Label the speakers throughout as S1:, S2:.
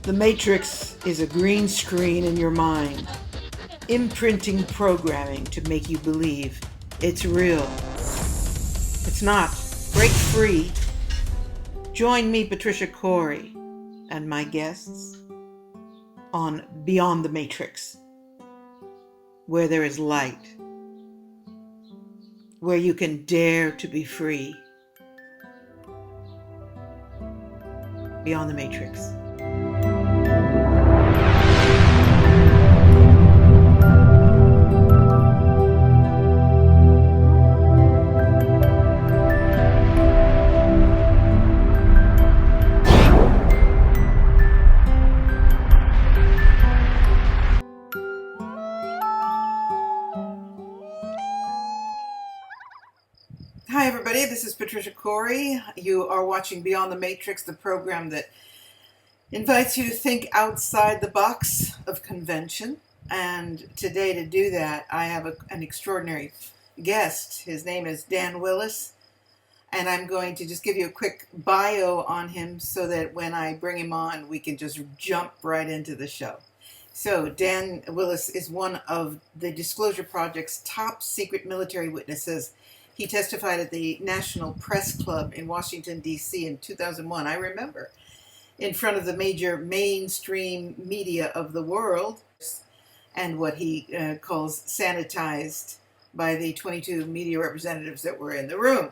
S1: The Matrix is a green screen in your mind, imprinting programming to make you believe it's real. It's not. Break free. Join me, Patricia Cori, and my guests on Beyond the Matrix, where there is light, where you can dare to be free. Beyond the Matrix. Hi, everybody. This is Patricia Cori. You are watching Beyond the Matrix, the program that invites you to think outside the box of convention. And today, to do that, I have an extraordinary guest. His name is Dan Willis. And I'm going to just give you a quick bio on him so that when I bring him on, we can just jump right into the show. So, Dan Willis is one of the Disclosure Project's top secret military witnesses. He testified at the National Press Club in Washington, D.C. in 2001, I remember, in front of the major mainstream media of the world, and what he calls sanitized by the 22 media representatives that were in the room.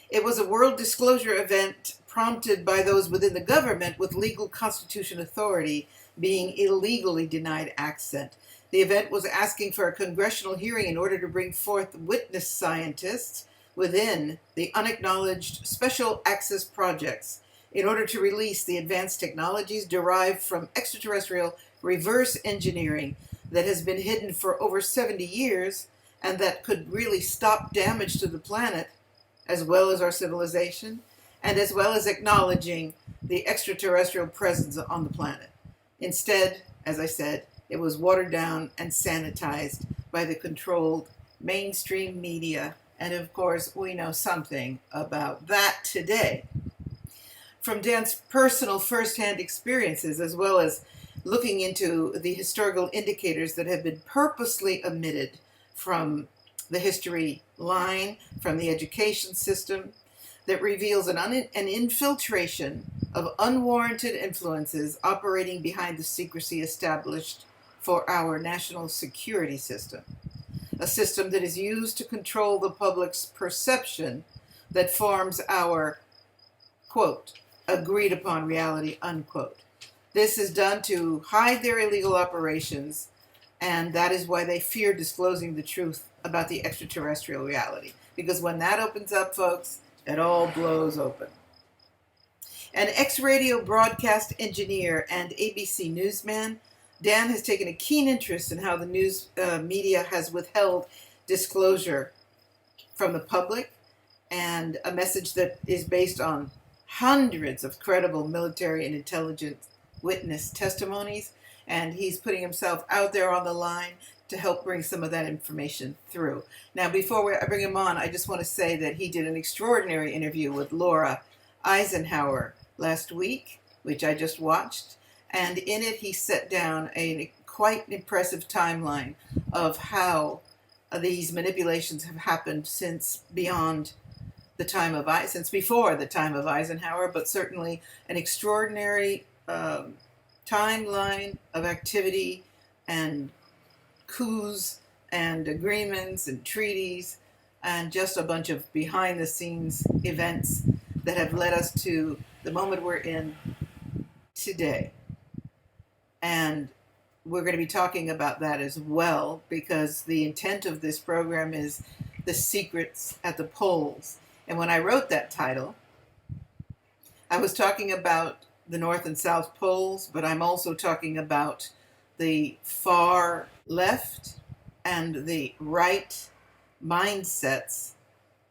S1: It was a world disclosure event prompted by those within the government with legal constitution authority being illegally denied access. The event was asking for a congressional hearing in order to bring forth witness scientists within the unacknowledged special access projects in order to release the advanced technologies derived from extraterrestrial reverse engineering that has been hidden for over 70 years and that could really stop damage to the planet as well as our civilization and as well as acknowledging the extraterrestrial presence on the planet. Instead, as I said, it was watered down and sanitized by the controlled mainstream media. And of course, we know something about that today. From Dan's personal firsthand experiences, as well as looking into the historical indicators that have been purposely omitted from the history line, from the education system, that reveals an infiltration of unwarranted influences operating behind the secrecy established for our national security system, a system that is used to control the public's perception that forms our, quote, agreed upon reality, unquote. This is done to hide their illegal operations, and that is why they fear disclosing the truth about the extraterrestrial reality. Because when that opens up, folks, it all blows open. An ex-radio broadcast engineer and ABC newsman, Dan has taken a keen interest in how the news media has withheld disclosure from the public, and a message that is based on hundreds of credible military and intelligence witness testimonies, and he's putting himself out there on the line to help bring some of that information through. Now, before I bring him on, I just want to say that he did an extraordinary interview with Laura Eisenhower last week, which I just watched. And in it, he set down a quite impressive timeline of how these manipulations have happened since before the time of Eisenhower, but certainly an extraordinary timeline of activity and coups and agreements and treaties and just a bunch of behind-the-scenes events that have led us to the moment we're in today. And we're going to be talking about that as well, because the intent of this program is the secrets at the polls. And when I wrote that title, I was talking about the North and South poles, but I'm also talking about the far left and the right mindsets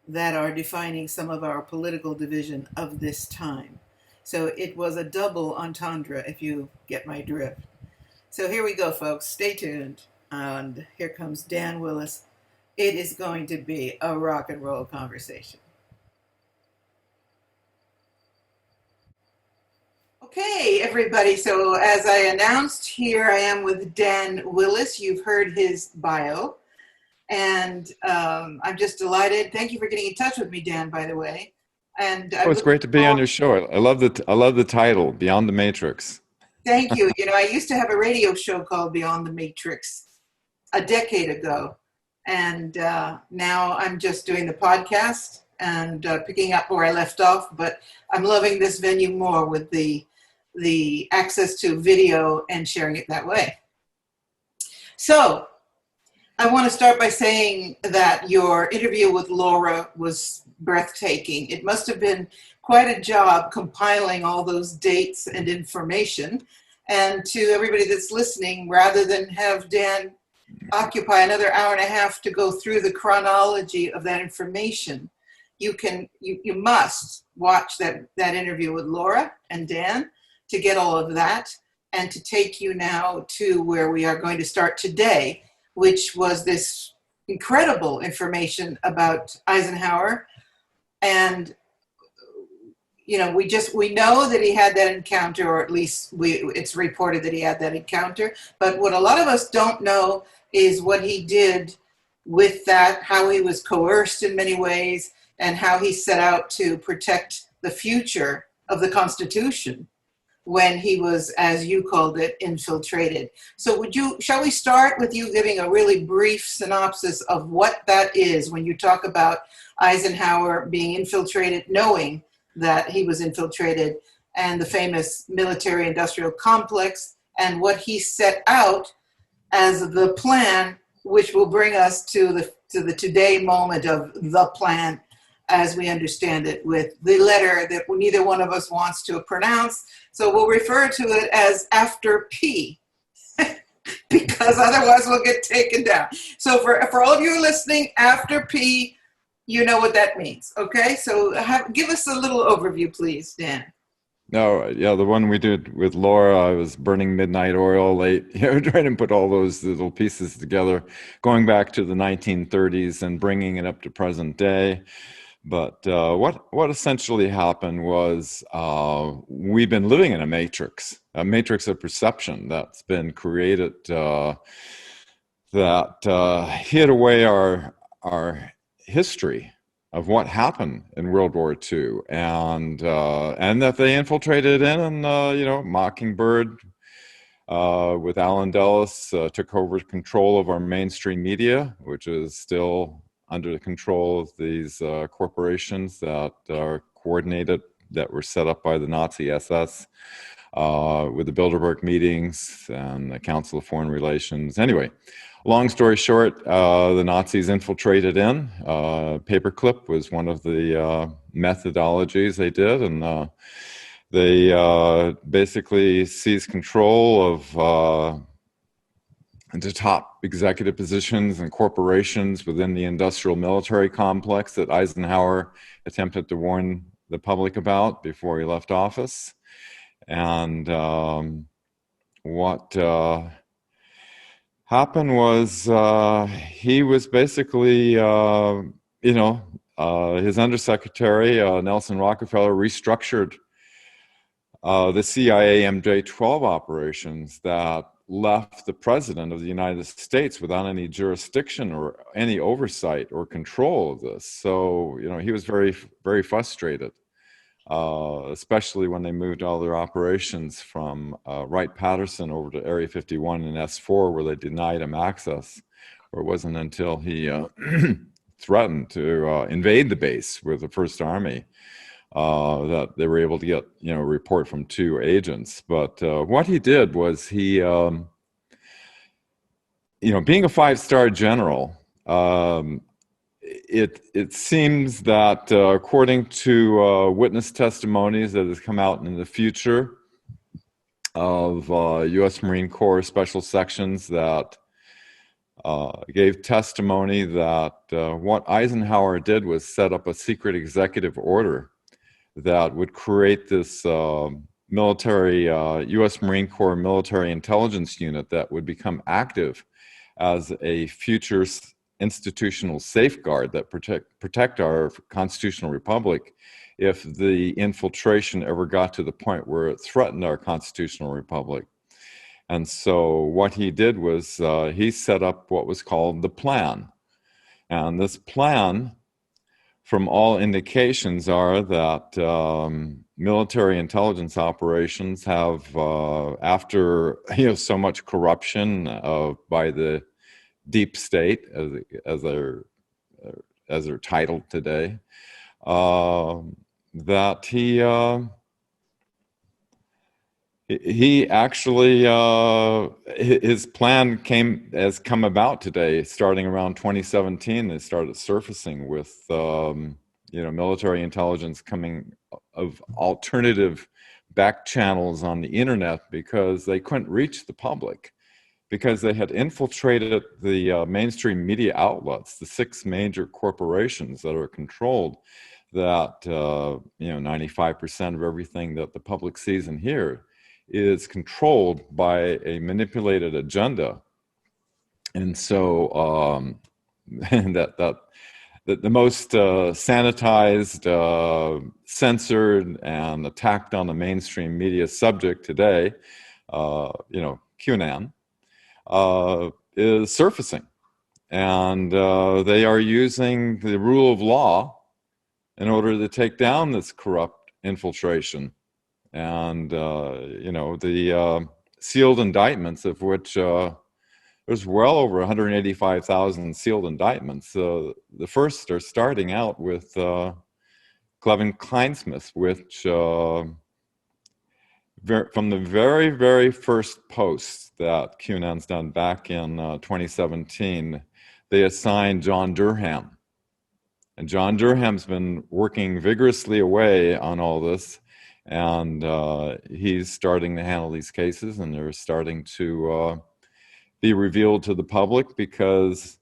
S1: that are defining some of our political division of this time. So it was a double entendre, if you get my drift. So here we go, folks. Stay tuned. And here comes Dan Willis. It is going to be a rock and roll conversation. Okay, everybody. So as I announced, here I am with Dan Willis. You've heard his bio, and I'm just delighted. Thank you for getting in touch with me, Dan, by the way. And
S2: Oh,
S1: I'm
S2: it's
S1: looking
S2: great to be on
S1: forward.
S2: your show. I love the title, Beyond the Matrix.
S1: Thank you. You know, I used to have a radio show called Beyond the Matrix a decade ago, and now I'm just doing the podcast and picking up where I left off. But I'm loving this venue more with the access to video and sharing it that way. So I want to start by saying that your interview with Laura was breathtaking. It must have been quite a job compiling all those dates and information. And to everybody that's listening, rather than have Dan occupy another hour and a half to go through the chronology of that information, you must watch that interview with Laura and Dan to get all of that, and to take you now to where we are going to start today, which was this incredible information about Eisenhower. And you know, we know that he had that encounter, or at least it's reported that he had that encounter. But what a lot of us don't know is what he did with that, how he was coerced in many ways, and how he set out to protect the future of the Constitution when he was, as you called it, infiltrated. So shall we start with you giving a really brief synopsis of what that is when you talk about Eisenhower being infiltrated, knowing that he was infiltrated, and the famous military-industrial complex, and what he set out as the plan, which will bring us to the today moment of the plan as we understand it, with the letter that neither one of us wants to pronounce. So we'll refer to it as after P, because otherwise we'll get taken down. So for all of you listening, after P, you know what that means, okay? So give us a little overview, please, Dan.
S2: No, yeah, the one we did with Laura, I was burning midnight oil late, trying to put all those little pieces together, going back to the 1930s and bringing it up to present day. But what essentially happened was we've been living in a matrix of perception that's been created that hid away our history of what happened in World War II, and that they infiltrated in, and Mockingbird with Alan Dulles took over control of our mainstream media, which is still under the control of these corporations that are coordinated, that were set up by the Nazi SS with the Bilderberg meetings and the Council of Foreign Relations. Anyway, long story short, the Nazis infiltrated in. Paperclip was one of the methodologies they did, and they basically seized control of the top executive positions and corporations within the industrial military complex that Eisenhower attempted to warn the public about before he left office. And what happened was he was basically, his undersecretary, Nelson Rockefeller, restructured the CIA MJ-12 operations that left the president of the United States without any jurisdiction or any oversight or control of this. So, he was very, very frustrated, especially when they moved all their operations from Wright-Patterson over to Area 51 and S4, where they denied him access. Or it wasn't until he threatened to invade the base with the First Army that they were able to get, a report from 2 agents. But what he did was he, being a 5-star general, it seems that according to witness testimonies that has come out in the future of U.S. Marine Corps special sections that gave testimony that what Eisenhower did was set up a secret executive order that would create this military, U.S. Marine Corps military intelligence unit that would become active as a future institutional safeguard that protect our constitutional republic if the infiltration ever got to the point where it threatened our constitutional republic. And so what he did was he set up what was called the plan. And this plan, from all indications, are that military intelligence operations have, after so much corruption by the deep state, as they're titled today, that he actually his plan has come about today. Starting around 2017, they started surfacing with military intelligence coming of alternative back channels on the internet because they couldn't reach the public, because they had infiltrated the mainstream media outlets, the 6 major corporations that are controlled, that 95% of everything that the public sees and hears is controlled by a manipulated agenda. And so that the most sanitized, censored, and attacked on the mainstream media subject today, Q-Anon, is surfacing. And they are using the rule of law in order to take down this corrupt infiltration. And, the sealed indictments, of which there's well over 185,000 sealed indictments. The first are starting out with Clevin Kleinsmith, which from the very, very first post that QAnon's done back in 2017, they assigned John Durham. And John Durham's been working vigorously away on all this. And he's starting to handle these cases, and they're starting to be revealed to the public because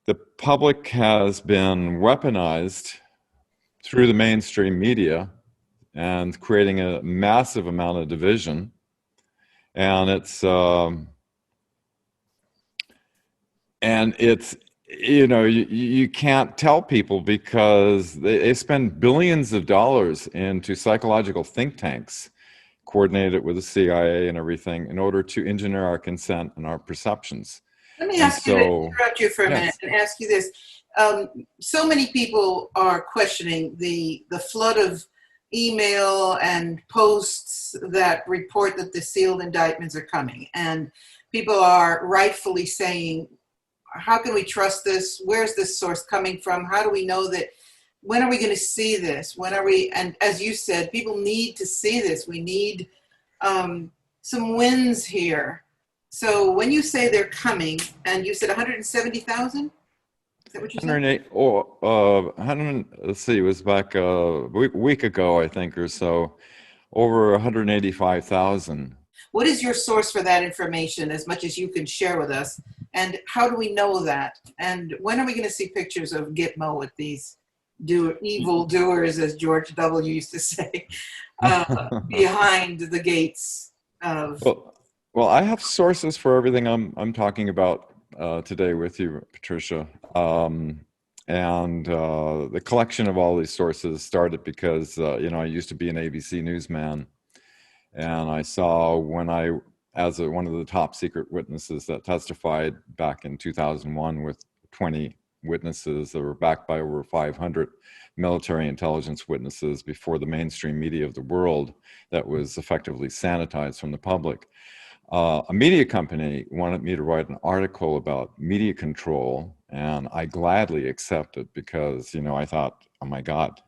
S2: the public has been weaponized through the mainstream media and creating a massive amount of division. And it's you can't tell people because they spend billions of dollars into psychological think tanks coordinated with the CIA and everything in order to engineer our consent and our perceptions.
S1: Let me interrupt you for a minute and ask you this. So many people are questioning the flood of email and posts that report that the sealed indictments are coming. And people are rightfully saying, how can we trust this? Where's this source coming from? How do we know that? When are we going to see this? When are we? And as you said, people need to see this. We need some wins here. So when you say they're coming, and you said 170,000? Is that what you said?
S2: 100, let's see, it was back a week ago, I think, or so, over 185,000.
S1: What is your source for that information, as much as you can share with us? And how do we know that? And when are we going to see pictures of Gitmo with these evil doers, as George W. used to say, behind the gates of...
S2: Well, I have sources for everything I'm talking about today with you, Patricia. And the collection of all these sources started because, I used to be an ABC newsman. And I saw as one of the top secret witnesses that testified back in 2001 with 20 witnesses that were backed by over 500 military intelligence witnesses before the mainstream media of the world that was effectively sanitized from the public. A media company wanted me to write an article about media control, and I gladly accepted because, I thought, oh my God,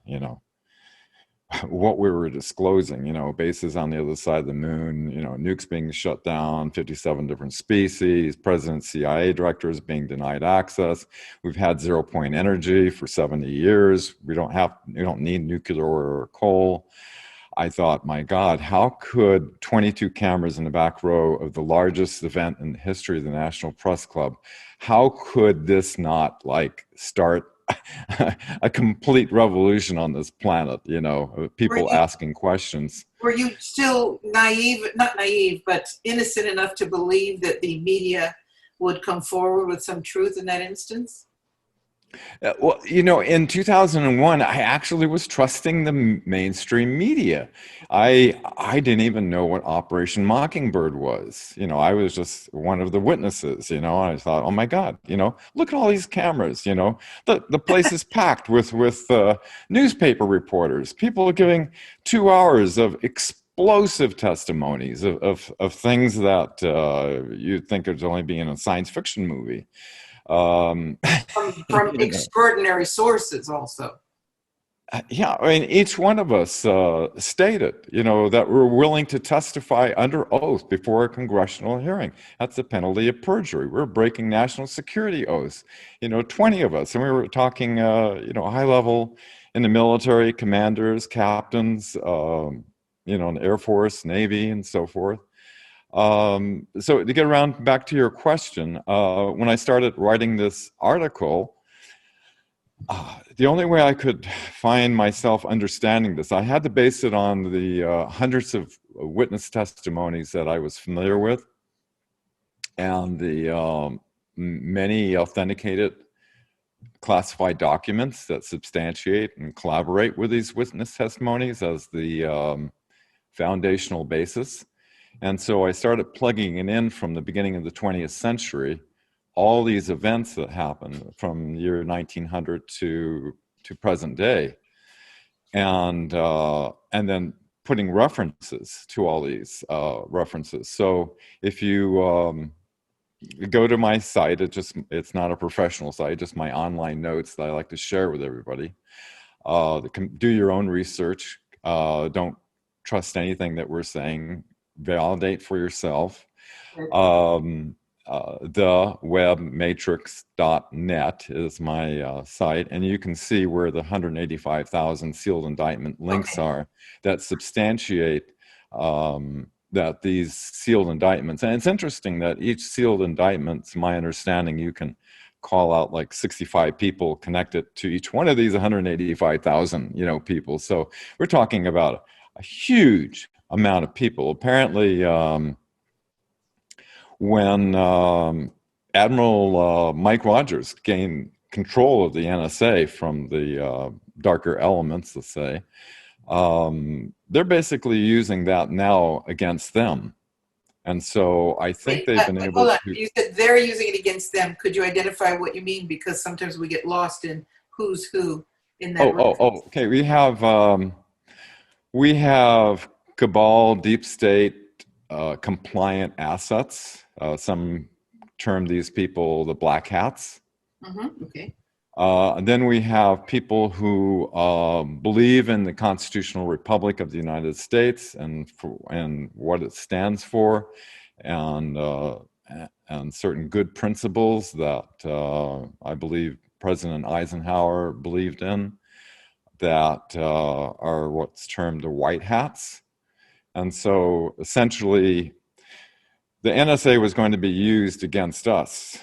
S2: what we were disclosing, bases on the other side of the moon, nukes being shut down, 57 different species, President CIA directors being denied access. We've had 0-point energy for 70 years. We don't need nuclear or coal. I thought, my God, how could 22 cameras in the back row of the largest event in the history of the National Press Club, how could this not start a complete revolution on this planet, people asking questions?
S1: Were you still not naive, but innocent enough to believe that the media would come forward with some truth in that instance?
S2: Well, in 2001, I actually was trusting the mainstream media. I didn't even know what Operation Mockingbird was. I was just one of the witnesses. I thought, oh my God, look at all these cameras. The place is packed with newspaper reporters. People are giving 2 hours of explosive testimonies of things that you'd think would only be in a science fiction movie. Um,
S1: From extraordinary sources also.
S2: Yeah, I mean, each one of us stated, that we're willing to testify under oath before a congressional hearing. That's the penalty of perjury. We're breaking national security oaths. 20 of us, and we were talking, high level in the military, commanders, captains, in the Air Force, Navy, and so forth. So to get around back to your question, when I started writing this article, the only way I could find myself understanding this, I had to base it on the hundreds of witness testimonies that I was familiar with and the many authenticated classified documents that substantiate and collaborate with these witness testimonies as the foundational basis. And so I started plugging it in from the beginning of the 20th century, all these events that happened from the year 1900 to present day, and then putting references to all these references. So if you go to my site, it's not a professional site, just my online notes that I like to share with everybody. Do your own research. Don't trust anything that we're saying. Validate for yourself. Thewebmatrix.net is my site, and you can see where the 185,000 sealed indictment links are that substantiate that these sealed indictments. And it's interesting that each sealed indictment, to my understanding, you can call out like 65 people connected to each one of these 185,000 people. So we're talking about a huge amount of people. Apparently, when Admiral Mike Rogers gained control of the NSA from the darker elements, let's say, they're basically using that now against them. And so I think they've been able to...
S1: You said they're using it against them. Could you identify what you mean? Because sometimes we get lost in who's who in that.
S2: Okay. We have cabal, deep state, compliant assets. Some term these people the black hats.
S1: Okay.
S2: And then we have people who believe in the constitutional republic of the United States and what it stands for, and certain good principles that I believe President Eisenhower believed in, that are what's termed the white hats. And so essentially, the NSA was going to be used against us.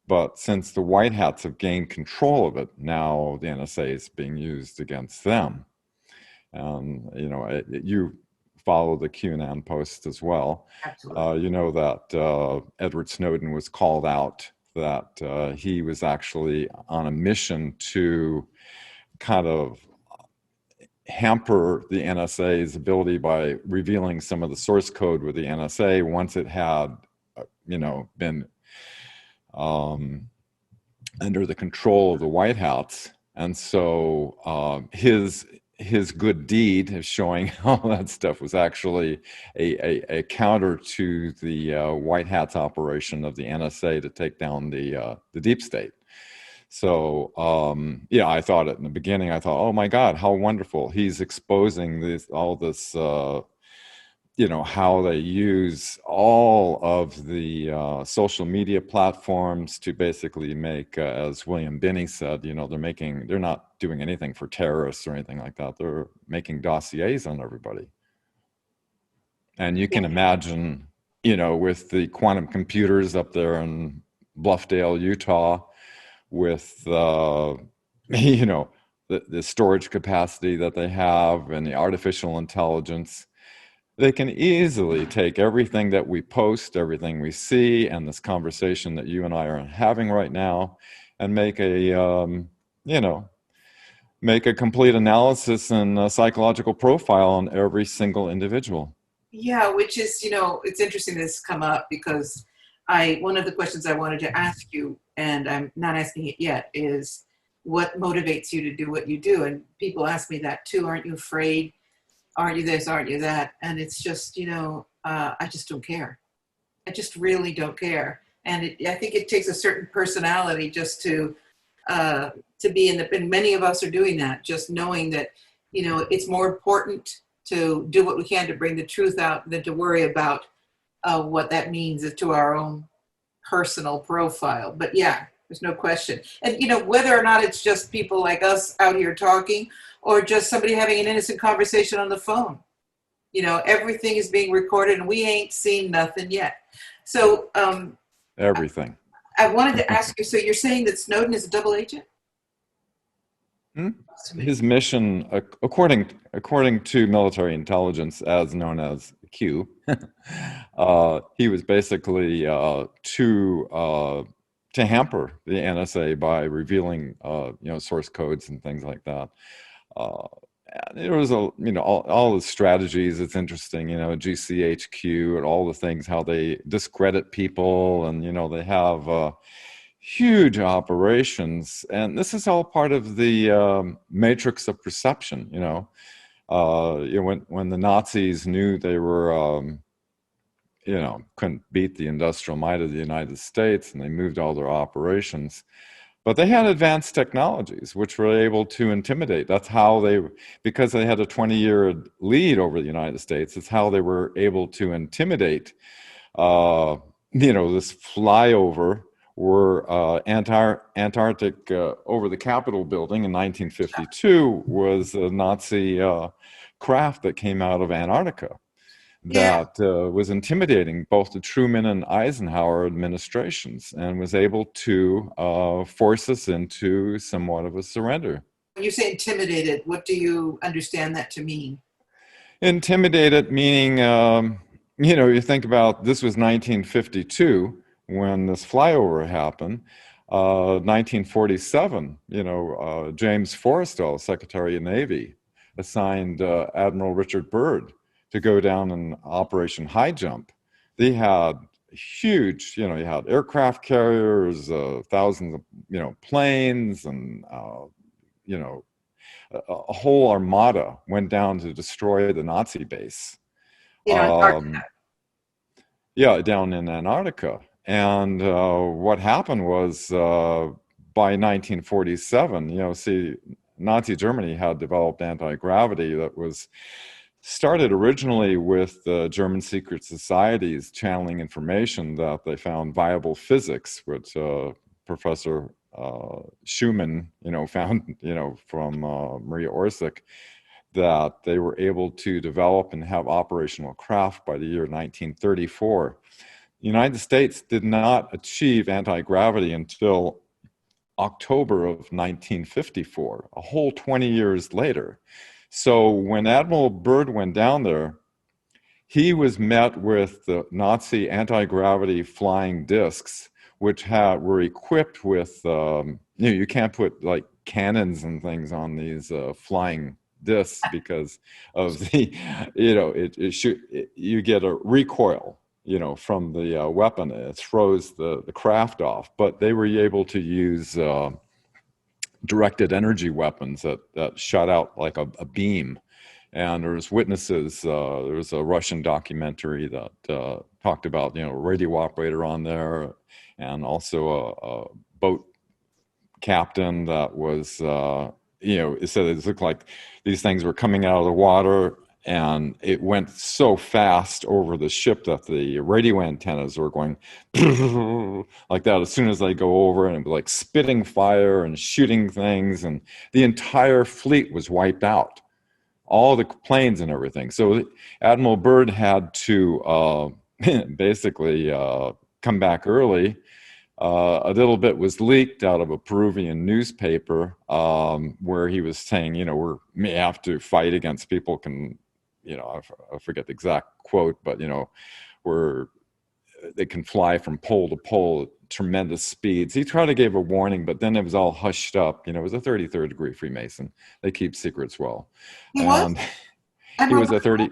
S2: But since the white hats have gained control of it, now the NSA is being used against them. You follow the Q-Anon post as well.
S1: Absolutely.
S2: You know that Edward Snowden was called out, that he was actually on a mission to kind of hamper the NSA's ability by revealing some of the source code with the NSA once it had, been under the control of the White House. And so his good deed of showing how that stuff was actually a counter to the White Hat's operation of the NSA to take down the deep state. So I thought it in the beginning. I thought, oh my God, how wonderful! He's exposing all this. How they use all of the social media platforms to basically make, as William Binney said, they're not doing anything for terrorists or anything like that. They're making dossiers on everybody. And you can imagine, with the quantum computers up there in Bluffdale, Utah, with, the storage capacity that they have and the artificial intelligence, They can easily take everything that we post, everything we see, and this conversation that you and I are having right now, and make you know, make a complete analysis and a psychological profile on every single individual.
S1: Yeah, which is, it's interesting this has come up because one of the questions I wanted to ask you, and I'm not asking it yet, is what motivates you to do what you do? And people ask me that too. Aren't you afraid? Aren't you this? Aren't you that? And it's just, I just don't care. I just really don't care. And I think it takes a certain personality just to be and many of us are doing that, just knowing that, it's more important to do what we can to bring the truth out than to worry about what that means to our own personal profile. But yeah, there's no question. And, whether or not it's just people like us out here talking or just somebody having an innocent conversation on the phone, everything is being recorded and we ain't seen nothing yet. So
S2: Everything.
S1: I wanted to ask you, so you're saying that Snowden is a double agent?
S2: His mission, according to military intelligence, as known as Q, he was basically to hamper the NSA by revealing, source codes and things like that. There was all the strategies. It's interesting, GCHQ and all the things, how they discredit people, and they have huge operations, and this is all part of the matrix of perception. When the Nazis knew they were couldn't beat the industrial might of the United States, and they moved all their operations. But they had advanced technologies which were able to intimidate. That's how because they had a 20-year lead over the United States, it's how they were able to intimidate, this flyover were Antarctic over the Capitol building in 1952 was a Nazi craft that came out of Antarctica that was intimidating both the Truman and Eisenhower administrations, and was able to force us into somewhat of a surrender.
S1: When you say intimidated, what do you understand that to mean?
S2: Intimidated meaning, you think about, this was 1952 when this flyover happened. 1947, James Forrestal, Secretary of Navy, assigned Admiral Richard Byrd to go down in Operation Highjump. They had huge, you had aircraft carriers, thousands of, planes, and, a whole armada went down to destroy the Nazi base.
S1: Antarctica.
S2: Yeah, down in Antarctica. And what happened was by 1947, Nazi Germany had developed anti-gravity that was started originally with the German secret societies channeling information that they found viable physics, which Professor Schumann, found, from Maria Orsic, that they were able to develop and have operational craft by the year 1934. The United States did not achieve anti-gravity until October of 1954, a whole 20 years later. So when Admiral Byrd went down there, he was met with the Nazi anti-gravity flying discs, which were equipped with, you can't put like cannons and things on these flying discs because of the, you get a recoil, from the weapon. It throws the craft off. But they were able to use directed energy weapons that shot out like a beam. And there's witnesses. There's a Russian documentary that talked about, a radio operator on there, and also a boat captain that was, it said it looked like these things were coming out of the water, and it went so fast over the ship that the radio antennas were going like that as soon as they go over, and it was like spitting fire and shooting things, and the entire fleet was wiped out, all the planes and everything. So Admiral Byrd had to basically come back early. A little bit was leaked out of a Peruvian newspaper where he was saying, we may have to fight against people can, I forget the exact quote, but, where they can fly from pole to pole at tremendous speeds. He tried to give a warning, but then it was all hushed up. It was a 33rd degree Freemason. They keep secrets well.
S1: He was?
S2: And he
S1: Admiral
S2: was a 30,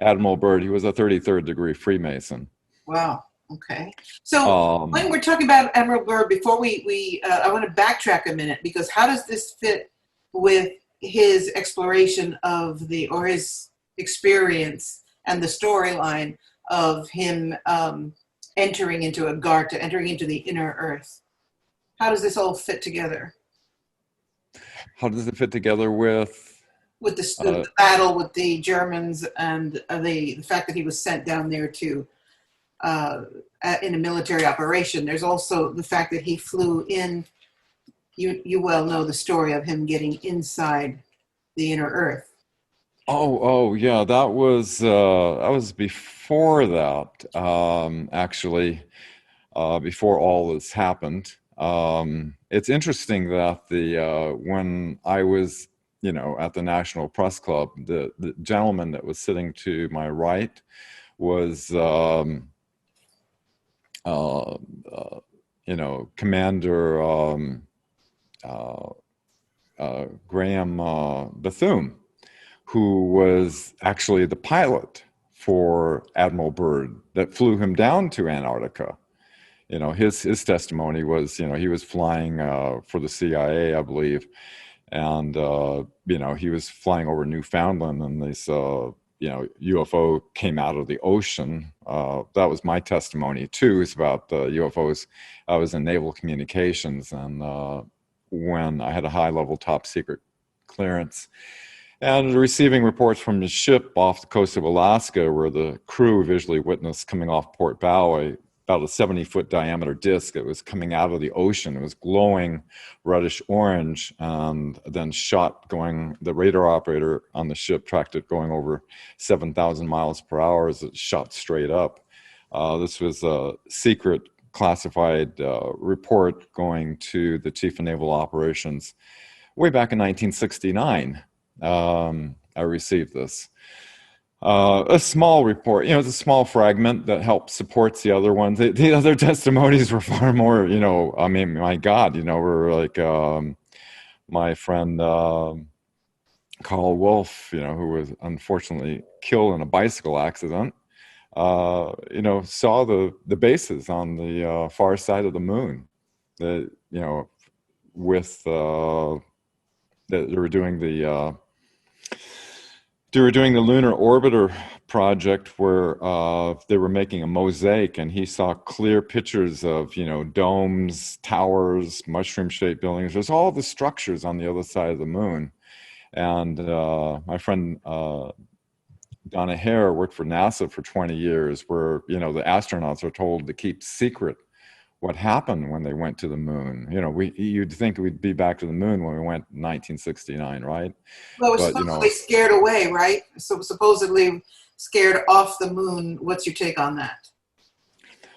S2: Admiral Byrd, he was a 33rd degree Freemason.
S1: Wow. Okay. So when
S2: Um,
S1: we're talking about Admiral Byrd, before I want to backtrack a minute, because how does this fit with his exploration of or his experience and the storyline of him entering into Agartha, entering into the inner earth? How does this all fit together?
S2: how does it fit together with,
S1: With the battle with the Germans and the fact that he was sent down there to in a military operation. There's also the fact that he flew in. You well know the story of him getting inside the inner earth.
S2: yeah, that was before that, actually, before all this happened. It's interesting that when I was, at the National Press Club, the gentleman that was sitting to my right was, Commander Graham Bethune, who was actually the pilot for Admiral Byrd that flew him down to Antarctica. His testimony was, he was flying for the CIA, I believe, and he was flying over Newfoundland, and this UFO came out of the ocean. That was my testimony too. It's about UFOs. I was in naval communications, and when I had a high-level top secret clearance, and receiving reports from the ship off the coast of Alaska, where the crew visually witnessed coming off port bow about a 70-foot diameter disc that was coming out of the ocean. It was glowing reddish orange, and then the radar operator on the ship tracked it going over 7,000 miles per hour as it shot straight up. This was a secret classified report going to the Chief of Naval Operations way back in 1969. I received this. A small report, it's a small fragment that helps supports the other ones. The other testimonies were far more, I mean, my God, were like my friend Carl Wolf, who was unfortunately killed in a bicycle accident, saw the bases on the far side of the moon. That, with that they were doing the lunar orbiter project, where they were making a mosaic, and he saw clear pictures of, domes, towers, mushroom-shaped buildings. There's all the structures on the other side of the moon. And my friend Donna Hare worked for NASA for 20 years, where, the astronauts are told to keep secret what happened when they went to the moon. You'd think we'd be back to the moon when we went in 1969, right?
S1: Well, we're
S2: But,
S1: supposedly scared away, right? So supposedly scared off the moon. What's your take on that?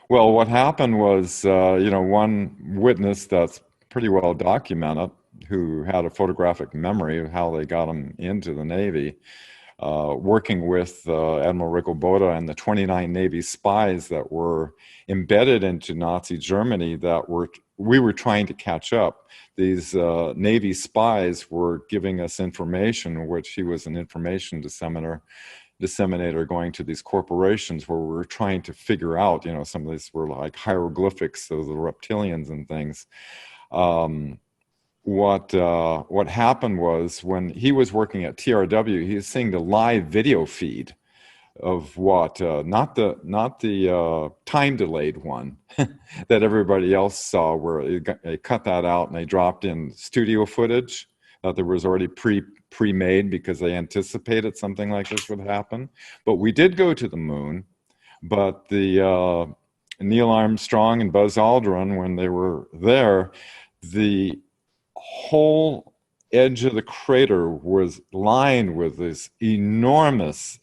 S2: well, what happened was, one witness that's pretty well documented, who had a photographic memory of how they got him into the Navy, working with Admiral Riccobotta and the 29 Navy spies that were embedded into Nazi Germany that we were trying to catch up. These Navy spies were giving us information, which he was an information disseminator going to these corporations, where we were trying to figure out, some of these were like hieroglyphics of the reptilians and things. What happened was, when he was working at TRW, he was seeing the live video feed of not the time delayed one that everybody else saw, where they cut that out and they dropped in studio footage that there was already pre-made because they anticipated something like this would happen. But we did go to the moon, but the Neil Armstrong and Buzz Aldrin, when they were there, the whole edge of the crater was lined with this enormous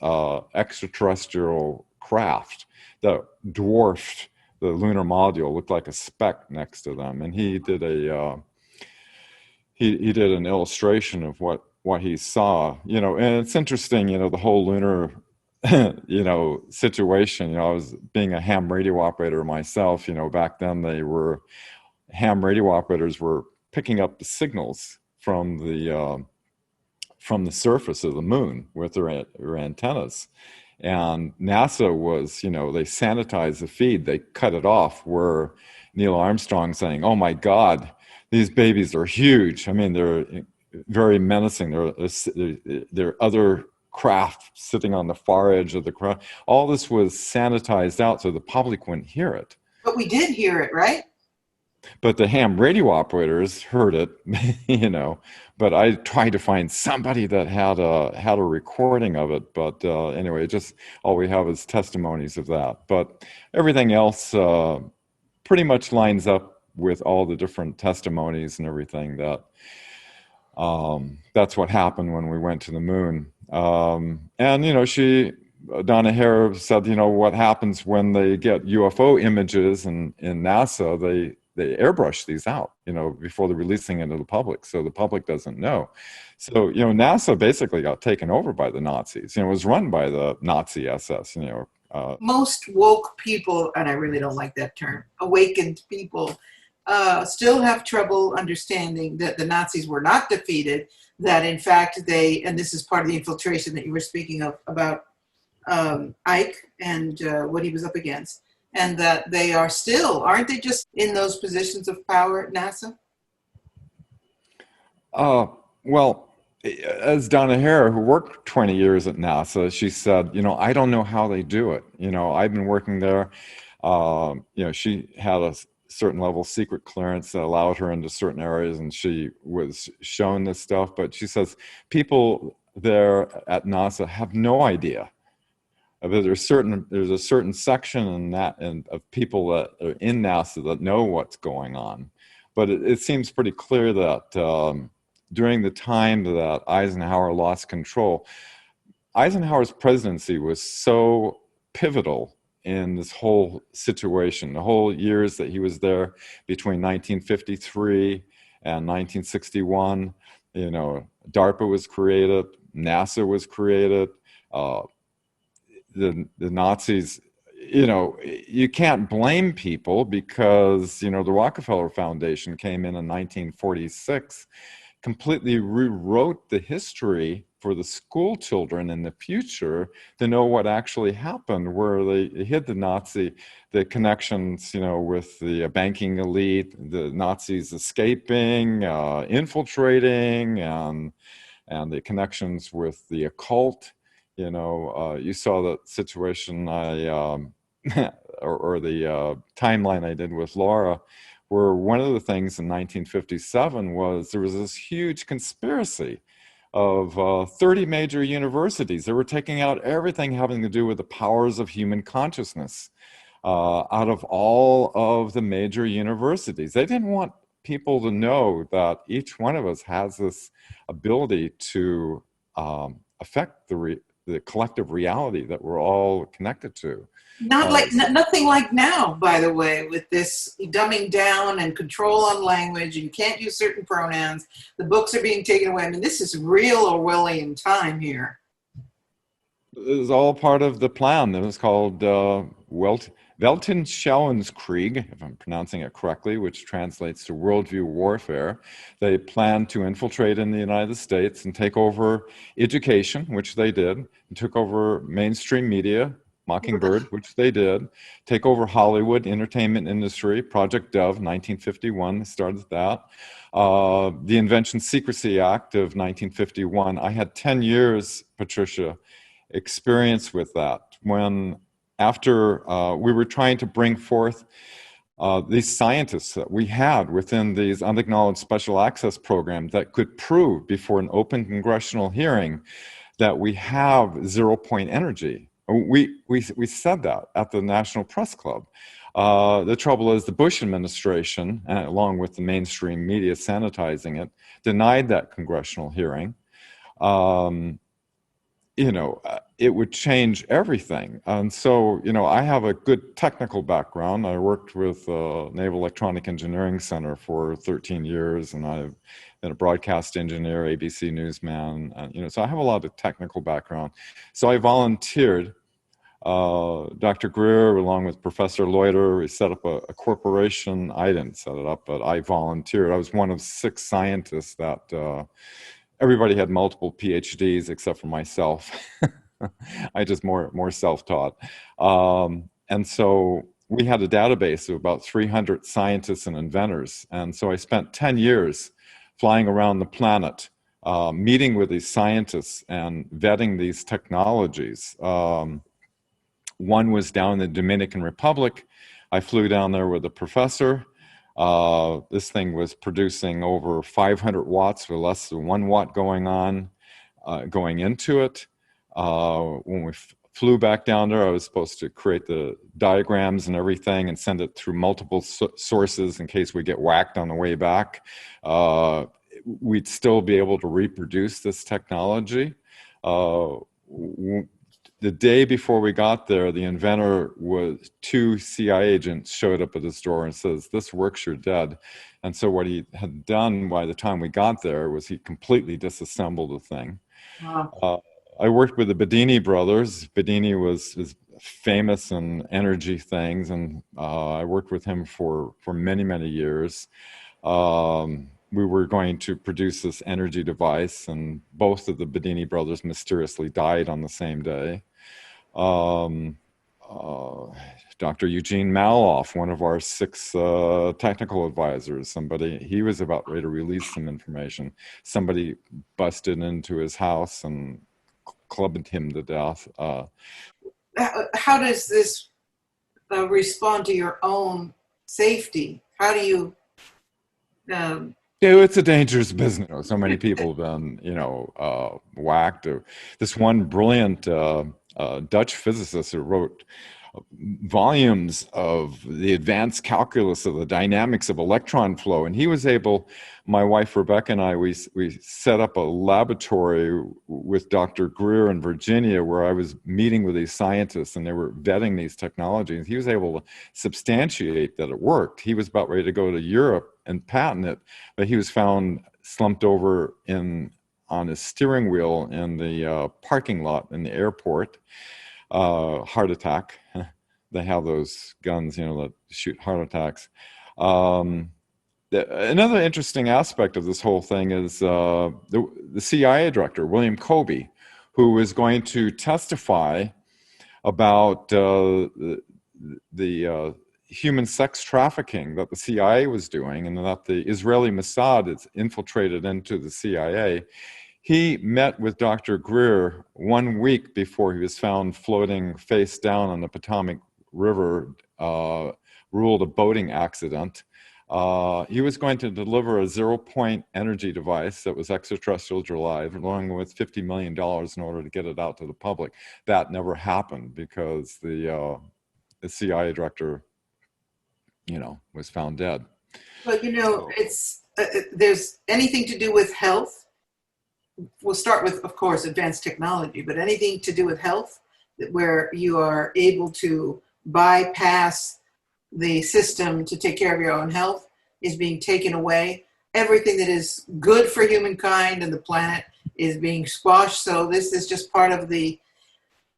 S2: extraterrestrial craft that dwarfed the lunar module, looked like a speck next to them. And he did an illustration of what what he saw, and it's interesting, the whole lunar, situation. I was being a ham radio operator myself, back then ham radio operators were picking up the signals from the surface of the moon with their antennas. And NASA was, they sanitized the feed, they cut it off, where Neil Armstrong saying, "Oh my God, these babies are huge. I mean, they're very menacing. There are other craft sitting on the far edge of the craft." All this was sanitized out so the public wouldn't hear it.
S1: But we did hear it, right?
S2: But the ham radio operators heard it, But I tried to find somebody that had a recording of it. But anyway, just all we have is testimonies of that. But everything else pretty much lines up with all the different testimonies and everything that that's what happened when we went to the moon. And Donna Hare said, what happens when they get UFO images in NASA, they airbrush these out, before they're releasing it to the public. So the public doesn't know. So, NASA basically got taken over by the Nazis. It was run by the Nazi SS,
S1: Most woke people, and I really don't like that term, awakened people, still have trouble understanding that the Nazis were not defeated, that in fact and this is part of the infiltration that you were speaking of, about Ike and what he was up against, and that they are still, aren't they just in those positions of power at NASA?
S2: Well, as Donna Hare, who worked 20 years at NASA, she said, I don't know how they do it. I've been working there. She had a certain level of secret clearance that allowed her into certain areas, and she was shown this stuff. But she says people there at NASA have no idea. There's a certain section of people that are in NASA that know what's going on. But it seems pretty clear that during the time that Eisenhower lost control, Eisenhower's presidency was so pivotal in this whole situation. The whole years that he was there between 1953 and 1961, DARPA was created, NASA was created. The Nazis, you can't blame people because, the Rockefeller Foundation came in 1946, completely rewrote the history for the school children in the future to know what actually happened, where they hid the connections, with the banking elite, the Nazis escaping, infiltrating, and the connections with the occult. You saw that situation or the timeline I did with Laura, where one of the things in 1957 was there was this huge conspiracy of 30 major universities. They were taking out everything having to do with the powers of human consciousness out of all of the major universities. They didn't want people to know that each one of us has this ability to affect the collective reality that we're all connected to.
S1: Nothing like now, by the way, with this dumbing down and control on language. You can't use certain pronouns. The books are being taken away. I mean, this is real Orwellian time here.
S2: It was all part of the plan. It was called Weltanschauungskrieg, if I'm pronouncing it correctly, which translates to worldview warfare. They planned to infiltrate in the United States and take over education, which they did, and took over mainstream media, Mockingbird, which they did, take over Hollywood, entertainment industry, Project Dove, 1951, they started that. The Invention Secrecy Act of 1951. I had 10 years, Patricia, experience with that. When after we were trying to bring forth these scientists that we had within these unacknowledged special access programs that could prove before an open congressional hearing that we have 0 point energy. We said that at the National Press Club. The trouble is the Bush administration, along with the mainstream media sanitizing it, denied that congressional hearing. It would change everything. And so, I have a good technical background. I worked with Naval Electronic Engineering Center for 13 years, and I've been a broadcast engineer, ABC newsman, so I have a lot of technical background. So I volunteered. Dr. Greer, along with Professor Loiter, we set up a corporation. I didn't set it up, but I volunteered. I was one of 6 scientists that everybody had multiple PhDs except for myself. I just more self-taught. And so we had a database of about 300 scientists and inventors. And so I spent 10 years flying around the planet, meeting with these scientists and vetting these technologies. One was down in the Dominican Republic. I flew down there with a professor. This thing was producing over 500 watts with less than 1 watt going into it. When we flew back down there, I was supposed to create the diagrams and everything and send it through multiple sources in case we get whacked on the way back. We'd still be able to reproduce this technology. The day before we got there, the inventor was 2 CIA agents showed up at his door and says, "This works, you're dead." And so what he had done by the time we got there was he completely disassembled the thing.
S1: Wow.
S2: I worked with the Bedini brothers. Bedini was famous in energy things, and I worked with him for many, many years. We were going to produce this energy device, and both of the Bedini brothers mysteriously died on the same day. Dr. Eugene Maloff, one of our 6 technical advisors, he was about ready to release some information. Somebody busted into his house and clubbed him to death.
S1: How does this respond to your own safety? How do you...
S2: It's a dangerous business. So many people have been, whacked. This one brilliant Dutch physicist who wrote volumes of the advanced calculus of the dynamics of electron flow, and he was able. My wife Rebecca and I, we set up a laboratory with Dr. Greer in Virginia, where I was meeting with these scientists, and they were vetting these technologies. He was able to substantiate that it worked. He was about ready to go to Europe and patent it, but he was found slumped over on his steering wheel in the parking lot in the airport. Heart attack. They have those guns, that shoot heart attacks. Another interesting aspect of this whole thing is the CIA director, William Colby, who was going to testify about the human sex trafficking that the CIA was doing, and that the Israeli Mossad has infiltrated into the CIA. He met with Dr. Greer 1 week before he was found floating face down on the Potomac River, ruled a boating accident. He was going to deliver a 0-point energy device that was extraterrestrial derived, along with $50 million in order to get it out to the public. That never happened because the CIA director, was found dead.
S1: But it's there's anything to do with health. We'll start with, of course, advanced technology, but anything to do with health, where you are able to bypass the system to take care of your own health, is being taken away. Everything that is good for humankind and the planet is being squashed. So this is just part of the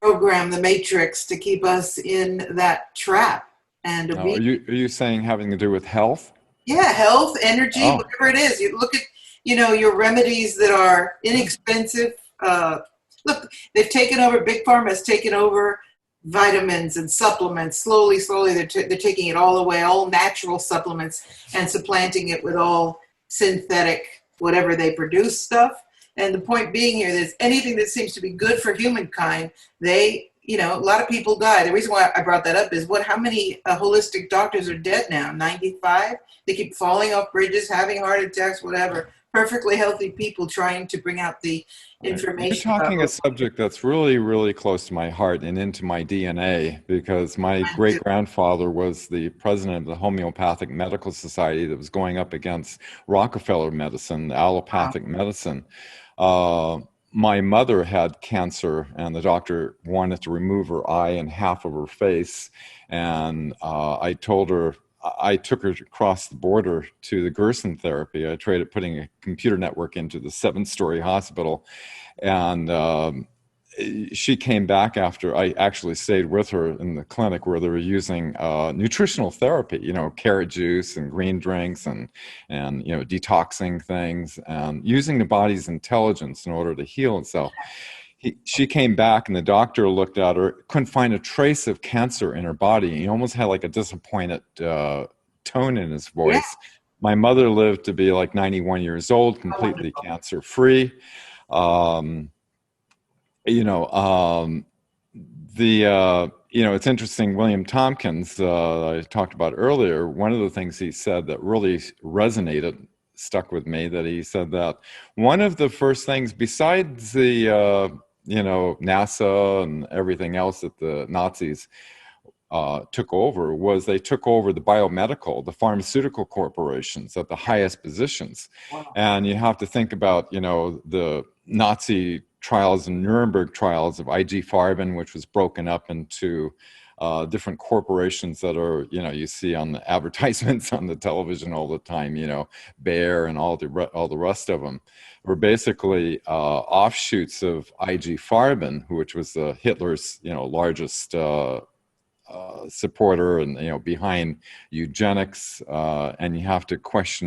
S1: program, the matrix, to keep us in that trap. And
S2: Now, are you saying having to do with health?
S1: Yeah, health, energy, whatever it is. You look at, your remedies that are inexpensive. Look, they've taken over, Big Pharma has taken over vitamins and supplements. Slowly, they're taking it all away, all natural supplements, and supplanting it with all synthetic, whatever they produce stuff. And the point being here is anything that seems to be good for humankind, a lot of people die. The reason why I brought that up is how many holistic doctors are dead now? 95? They keep falling off bridges, having heart attacks, whatever. Perfectly healthy people trying to bring out the information.
S2: You're talking a subject that's really, really close to my heart and into my DNA, because my great-grandfather was the president of the Homeopathic Medical Society that was going up against Rockefeller medicine, allopathic medicine. My mother had cancer, and the doctor wanted to remove her eye and half of her face. And I told her, I took her across the border to the Gerson therapy. I tried putting a computer network into the 7-story hospital, and she came back after I actually stayed with her in the clinic where they were using nutritional therapy, carrot juice and green drinks and detoxing things and using the body's intelligence in order to heal itself. She came back and the doctor looked at her, couldn't find a trace of cancer in her body. He almost had like a disappointed tone in his voice. Yeah. My mother lived to be like 91 years old, completely cancer-free. It's interesting. William Tompkins, I talked about earlier, one of the things he said that really resonated, stuck with me, that he said that one of the first things besides the, NASA and everything else that the Nazis took over was they took over the biomedical, the pharmaceutical corporations at the highest positions. Wow. And you have to think about, the Nazi trials and Nuremberg trials of IG Farben, which was broken up into different corporations that are, you see on the advertisements on the television all the time, Bayer and all the rest of them were basically offshoots of IG Farben, which was Hitler's, largest supporter and, behind eugenics. And you have to question,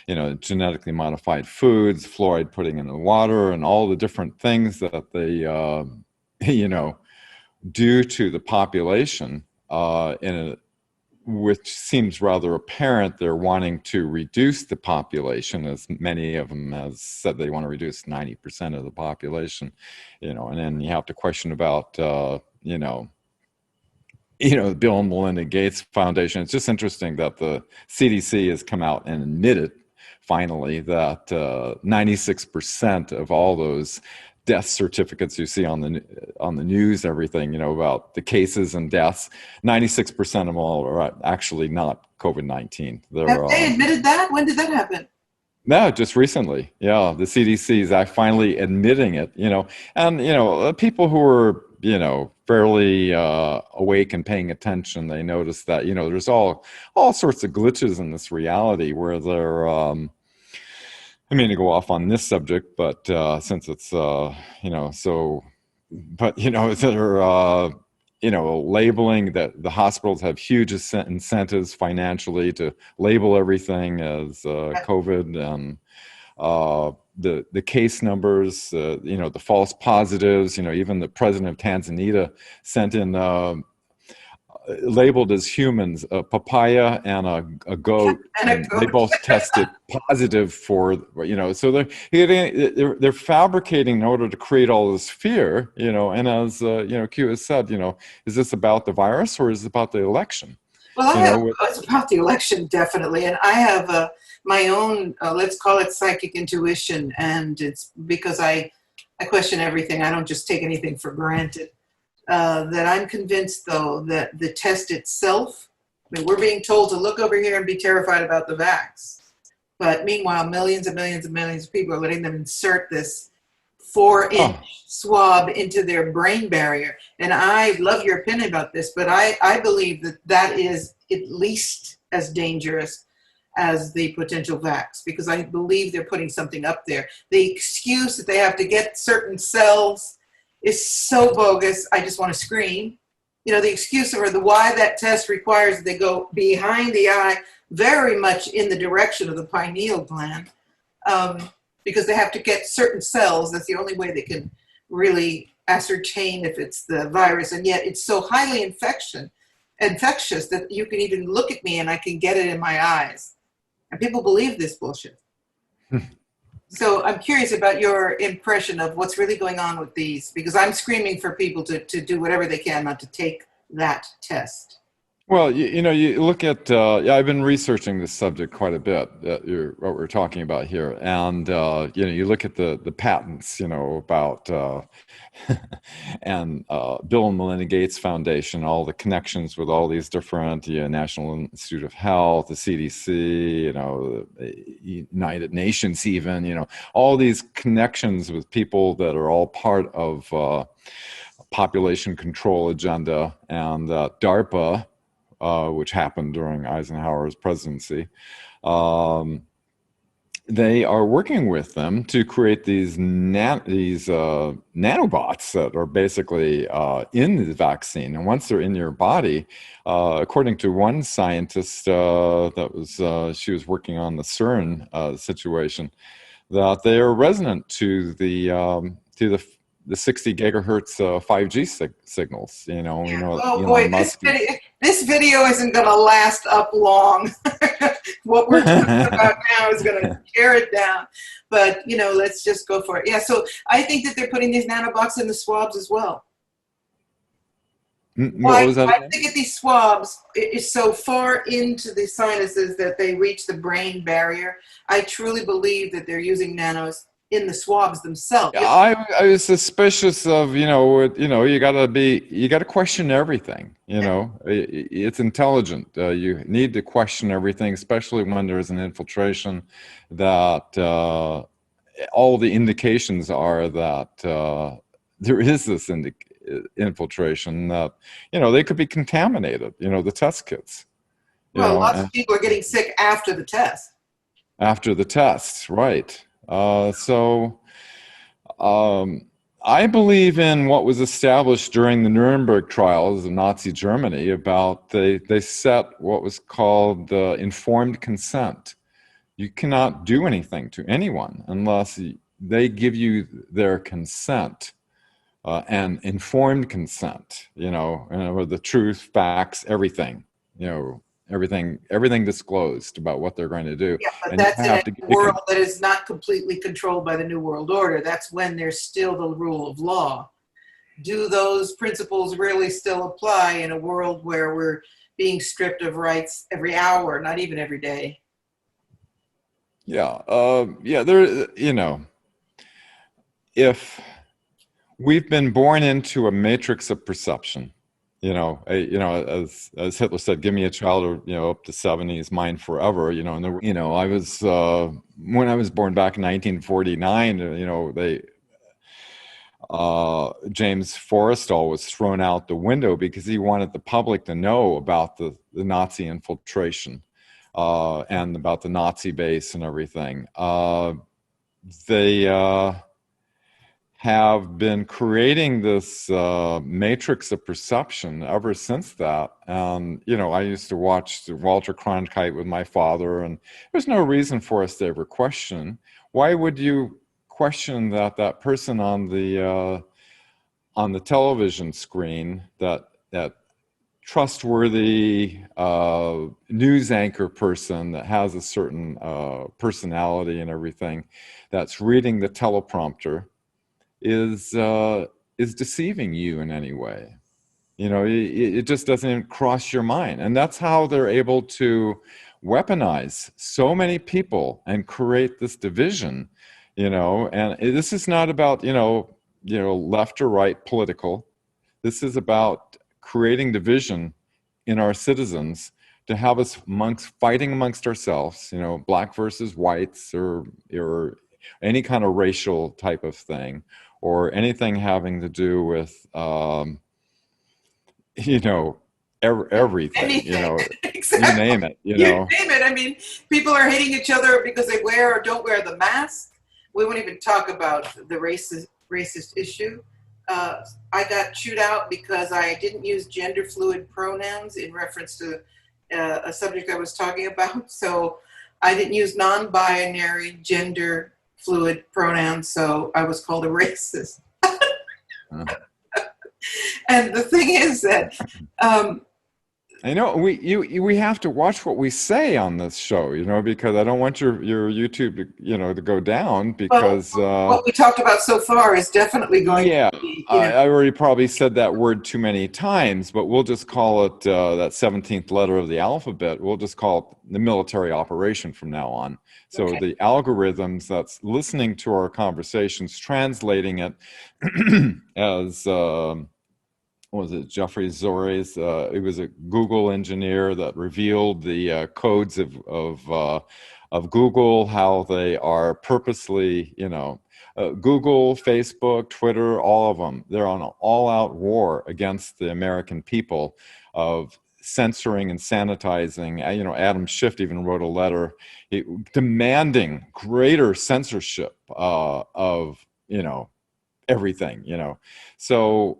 S2: genetically modified foods, fluoride putting in the water, and all the different things that they, do to the population, which seems rather apparent. They're wanting to reduce the population, as many of them have said they want to reduce 90% of the population, and then you have to question about, the Bill and Melinda Gates Foundation. It's just interesting that the CDC has come out and admitted finally that 96% of all those death certificates you see on the news, everything, about the cases and deaths, 96% of them all are actually not COVID-19.
S1: Have they admitted that? When did that happen?
S2: No, just recently. Yeah, the CDC is finally admitting it, and, people who are, fairly awake and paying attention, they notice that, there's all sorts of glitches in this reality where they're, I mean to go off on this subject, but since it's, they're, labeling that the hospitals have huge incentives financially to label everything as COVID, and the case numbers, the false positives, even the president of Tanzania sent in labeled as humans, a papaya and a goat, and they both tested positive for, so they're fabricating in order to create all this fear, and as, Q has said, is this about the virus or is it about the election?
S1: Well, it's about the election, definitely. And I have my own, let's call it psychic intuition. And it's because I question everything. I don't just take anything for granted. That I'm convinced, though, that the test itself, we're being told to look over here and be terrified about the vax. But meanwhile, millions and millions and millions of people are letting them insert this 4-inch swab into their brain barrier. And I love your opinion about this, but I believe that is at least as dangerous as the potential vax, because I believe they're putting something up there. The excuse that they have to get certain cells is so bogus, I just want to scream. The excuse or the why that test requires that they go behind the eye, very much in the direction of the pineal gland, because they have to get certain cells. That's the only way they can really ascertain if it's the virus. And yet it's so highly infectious that you can even look at me and I can get it in my eyes. And people believe this bullshit. So I'm curious about your impression of what's really going on with these, because I'm screaming for people to do whatever they can not to take that test.
S2: Well, you look at, I've been researching this subject quite a bit, what we're talking about here. And, you look at the patents, about, and Bill and Melinda Gates Foundation, all the connections with all these different, National Institute of Health, the CDC, the United Nations even, all these connections with people that are all part of population control agenda, and DARPA, which happened during Eisenhower's presidency. They are working with them to create these nanobots that are basically in the vaccine. And once they're in your body, according to one scientist she was working on the CERN situation, that they are resonant to the 60 gigahertz 5G signals. You know, we know
S1: Oh
S2: Elon
S1: boy,
S2: Musk.
S1: this video isn't going to last up long. What we're talking about now is going to tear it down. But, you know, let's just go for it. Yeah, so I think that they're putting these nanobots in the swabs as well.
S2: What was that
S1: Why
S2: again?
S1: they get these swabs is so far into the sinuses that they reach the brain barrier. I truly believe that they're using nanos in the swabs themselves.
S2: I was suspicious of, you gotta question everything. You know, it's intelligent. You need to question everything, especially when there's an infiltration. That all the indications are that there is this infiltration. That they could be contaminated. The test kits.
S1: Well, lots of people are getting sick after the test.
S2: After the tests, right? I believe in what was established during the Nuremberg trials of Nazi Germany about they set what was called informed consent. You cannot do anything to anyone unless they give you their consent, and informed consent, with the truth, facts, everything, everything disclosed about what they're going to do.
S1: Yeah, but
S2: and
S1: that's in a world that is not completely controlled by the New World Order. That's when there's still the rule of law. Do those principles really still apply in a world where we're being stripped of rights every hour, not even every day?
S2: Yeah, if we've been born into a matrix of perception, as Hitler said, give me a child, or up to 70 is mine forever. And I was when I was born back in 1949. James Forrestal was thrown out the window because he wanted the public to know about the Nazi infiltration and about the Nazi base and everything. They have been creating this matrix of perception ever since that. And, I used to watch Walter Cronkite with my father, and there's no reason for us to ever question. Why would you question that person on the television screen, that trustworthy news anchor person that has a certain personality and everything, that's reading the teleprompter, is deceiving you in any way? It just doesn't cross your mind. And that's how they're able to weaponize so many people and create this division. And this is not about left or right political. This is about creating division in our citizens, to have us fighting amongst ourselves, black versus whites, or any kind of racial type of thing, or anything having to do with, everything,
S1: Anything.
S2: Exactly. You name it,
S1: You name it. I mean, people are hating each other because they wear or don't wear the mask. We won't even talk about the racist issue. I got chewed out because I didn't use gender fluid pronouns in reference to a subject I was talking about. So I didn't use non-binary gender fluid pronouns, so I was called a racist. And the thing is that
S2: I know we have to watch what we say on this show, because I don't want your YouTube to go down, because
S1: what we talked about so far is definitely going to be,
S2: I already probably said that word too many times, but we'll just call it that 17th letter of the alphabet. We'll just call it the military operation from now on. So
S1: okay.
S2: The algorithms that's listening to our conversations, translating it as what was it, Jeffrey Zores? He was a Google engineer that revealed the codes of Google, how they are purposely, Google, Facebook, Twitter, all of them, they're on an all-out war against the American people of censoring and sanitizing. Adam Schiff even wrote a letter demanding greater censorship of everything. So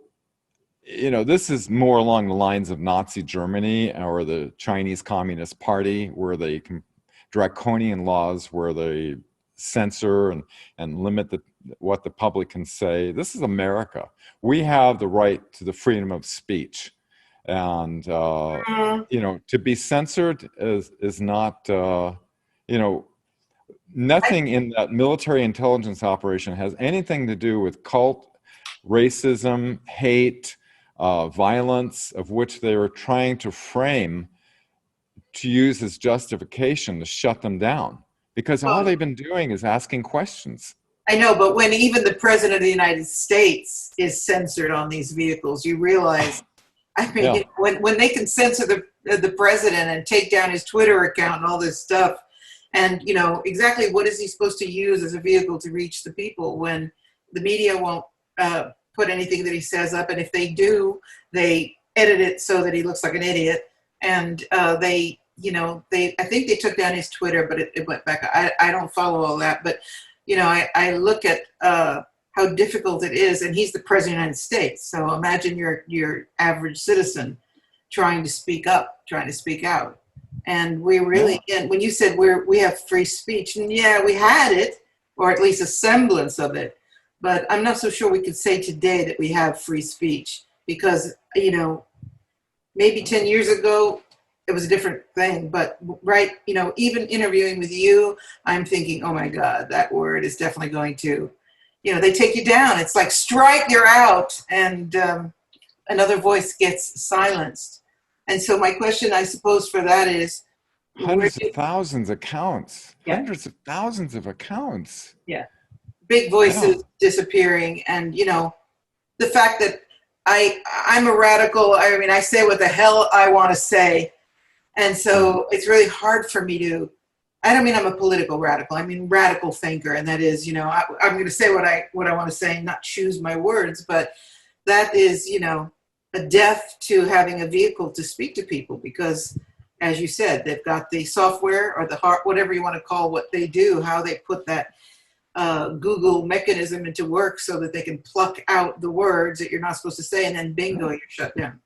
S2: this is more along the lines of Nazi Germany or the Chinese Communist Party, where they draconian laws where they censor and limit what the public can say. This is America. We have the right to the freedom of speech, and to be censored is not nothing in that military intelligence operation has anything to do with cult, racism, hate, violence, of which they were trying to frame to use as justification to shut them down, because all they've been doing is asking questions.
S1: I know, but when even the president of the United States is censored on these vehicles, you realize, when they can censor the president and take down his Twitter account and all this stuff, and exactly what is he supposed to use as a vehicle to reach the people when the media won't put anything that he says up, and if they do, they edit it so that he looks like an idiot, and I think they took down his Twitter, but it went back. I don't follow all that, but I look at how difficult it is, and he's the president of the United States. So imagine your average citizen trying to speak up, trying to speak out. And we really, and when you said we have free speech, and yeah, we had it, or at least a semblance of it, but I'm not so sure we could say today that we have free speech, because maybe 10 years ago it was a different thing. But even interviewing with you, I'm thinking, oh my God, that word is definitely going to, they take you down. It's like, strike, you're out, and another voice gets silenced. And so my question, I suppose, for that is,
S2: hundreds of thousands of accounts.
S1: Yeah.
S2: Hundreds of thousands of accounts.
S1: Yeah. Big voices disappearing. And, the fact that I'm a radical, I say what the hell I want to say. And so it's really hard for me to, I don't mean I'm a political radical. I mean radical thinker. And that is, I'm going to say what I want to say and not choose my words. But that is, a death to having a vehicle to speak to people, because, as you said, they've got the software or the heart, whatever you want to call what they do, how they put that Google mechanism into work so that they can pluck out the words that you're not supposed to say, and then bingo, you're shut down.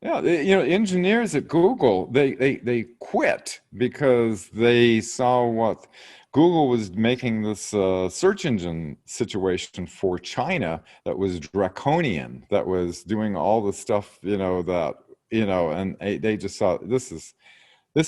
S2: Yeah, engineers at Google, they quit because they saw what Google was making this search engine situation for China that was draconian, that was doing all the stuff, and they just saw this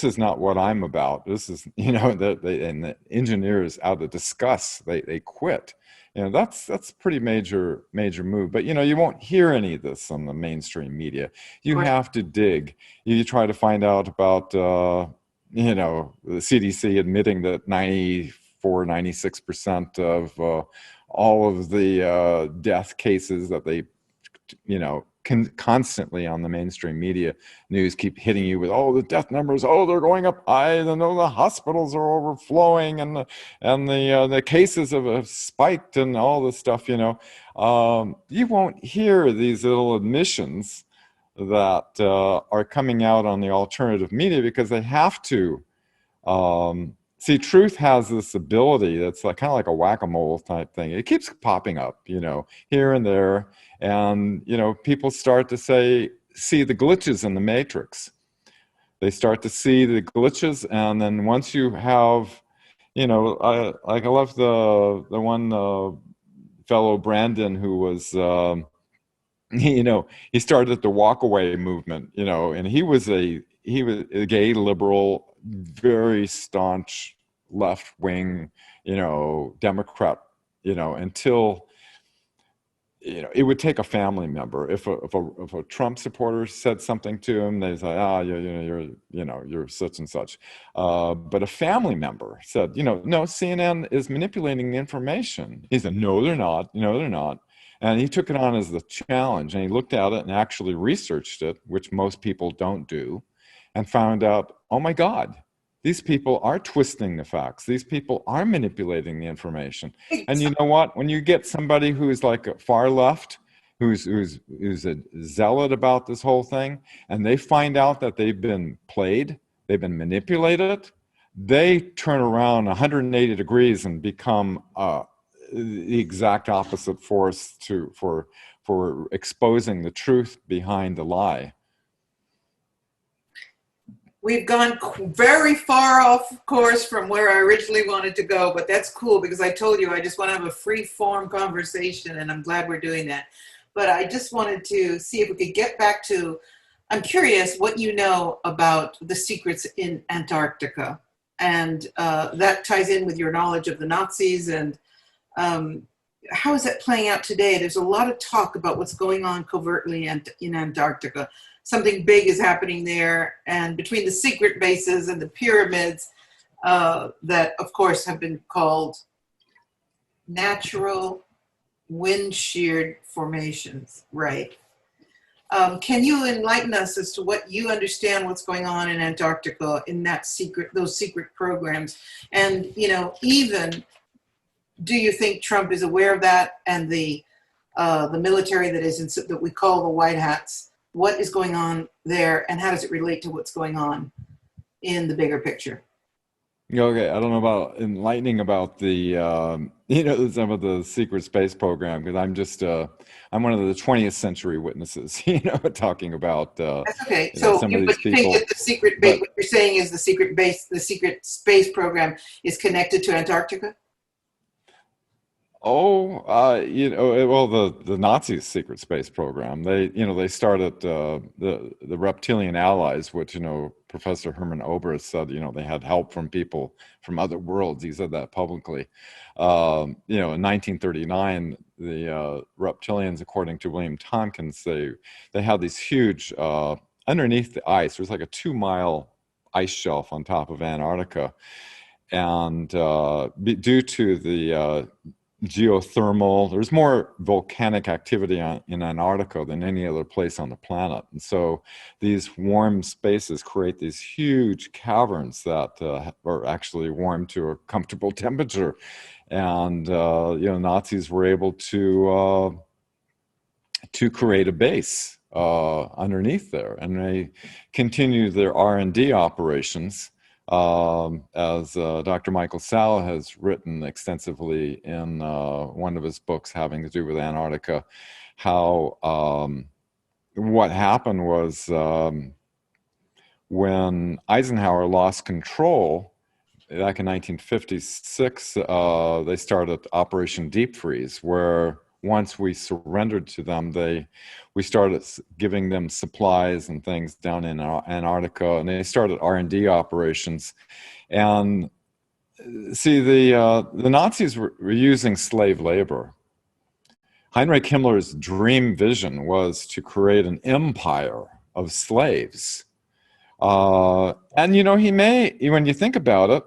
S2: is not what I'm about. This is, and the engineers, out of disgust, they quit. That's pretty major move. But you won't hear any of this on the mainstream media. You have to dig. You try to find out about the CDC admitting that 96% of all of the death cases that they constantly on the mainstream media news keep hitting you with, the death numbers, they're going up. I know the hospitals are overflowing, and the cases have spiked, and all this stuff. You won't hear these little admissions that are coming out on the alternative media, because they have to. See, truth has this ability that's kind of like a whack-a-mole type thing. It keeps popping up, here and there. And, people start to see the glitches in the matrix. They start to see the glitches. And then once you have, I love the one fellow, Brandon, who was, he started the walk-away movement, and he was a gay liberal, very staunch left-wing, Democrat, until, it would take a family member. If a Trump supporter said something to him, they say, you're such and such. But a family member said, no, CNN is manipulating the information. He said, no, they're not. No, they're not. And he took it on as the challenge, and he looked at it and actually researched it, which most people don't do, and found out, oh my God, these people are twisting the facts. These people are manipulating the information. And you know what? When you get somebody who is like far left, who's a zealot about this whole thing, and they find out that they've been played, they've been manipulated, they turn around 180 degrees and become the exact opposite force for exposing the truth behind the lie.
S1: We've gone very far off course from where I originally wanted to go, but that's cool because I told you I just want to have a free form conversation, and I'm glad we're doing that. But I just wanted to see if we could get back to, I'm curious what you know about the secrets in Antarctica. And that ties in with your knowledge of the Nazis, and how is that playing out today? There's a lot of talk about what's going on covertly in Antarctica. Something big is happening there, and between the secret bases and the pyramids that, of course, have been called natural wind-sheared formations, right? Can you enlighten us as to what you understand what's going on in Antarctica in those secret programs? And, you know, even do you think Trump is aware of that, and the military that we call the White Hats? What is going on there, and how does it relate to what's going on in the bigger picture?
S2: Okay, I don't know about enlightening about the some of the secret space program, because I'm one of the 20th century witnesses, talking about
S1: that's okay. So
S2: some of these
S1: you
S2: people.
S1: think that the secret base, what you're saying is the secret space program is connected to Antarctica?
S2: Well, the Nazis' secret space program, they started the reptilian allies, which, Professor Hermann Oberst said, they had help from people from other worlds. He said that publicly. In 1939, the reptilians, according to William Tompkins, they had these huge, underneath the ice, there's like a 2-mile ice shelf on top of Antarctica. And due to the geothermal, there's more volcanic activity in Antarctica than any other place on the planet, and so these warm spaces create these huge caverns that are actually warm to a comfortable temperature. And Nazis were able to create a base underneath there, and they continued their R&D operations. As Dr. Michael Salla has written extensively in one of his books having to do with Antarctica, how what happened was when Eisenhower lost control back in 1956, they started Operation Deep Freeze, where once we surrendered to them, we started giving them supplies and things down in Antarctica, and they started R&D operations. And see, the Nazis were using slave labor. Heinrich Himmler's dream vision was to create an empire of slaves. And when you think about it,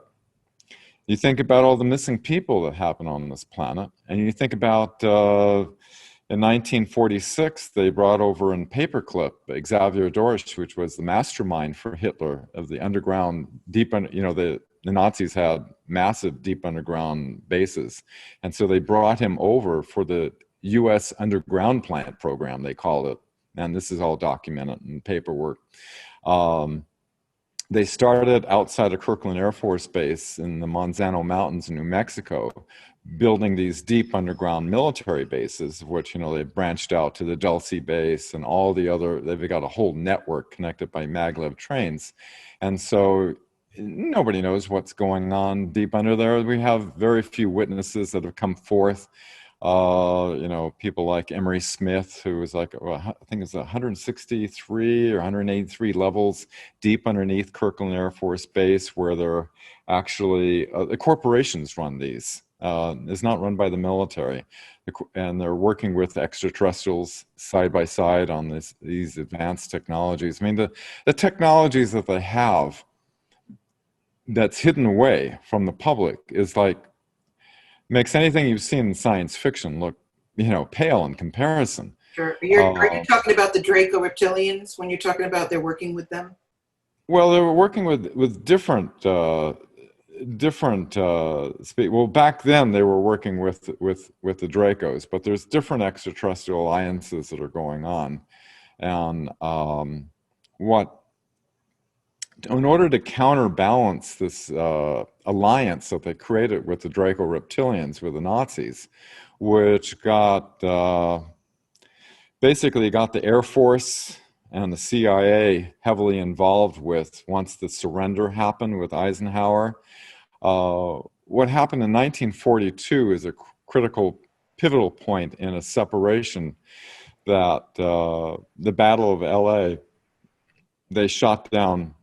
S2: you think about all the missing people that happen on this planet, and you think about in 1946, they brought over in paperclip Xavier Dorsch, which was the mastermind for Hitler of the underground the Nazis had massive deep underground bases. And so they brought him over for the U.S. underground plant program, they called it. And this is all documented in paperwork. They started outside of Kirkland Air Force Base in the Manzano Mountains in New Mexico, building these deep underground military bases, which, they branched out to the Dulce base and all the other, they've got a whole network connected by maglev trains. And so nobody knows what's going on deep under there. We have very few witnesses that have come forth. People like Emery Smith, who was I think it's 163 or 183 levels deep underneath Kirkland Air Force Base, where they're actually, the corporations run these. It's not run by the military. And they're working with extraterrestrials side by side on these advanced technologies. I mean, the technologies that they have that's hidden away from the public is makes anything you've seen in science fiction look, pale in comparison.
S1: Sure. Are you talking about the Draco reptilians when you're talking about they're working with them?
S2: Well, they were working with different different well, back then they were working with the Dracos, but there's different extraterrestrial alliances that are going on. And what in order to counterbalance this alliance that they created with the Draco reptilians, with the Nazis, which got basically got the Air Force and the CIA heavily involved with once the surrender happened with Eisenhower. What happened in 1942 is a critical, pivotal point in a separation that the Battle of LA, they shot down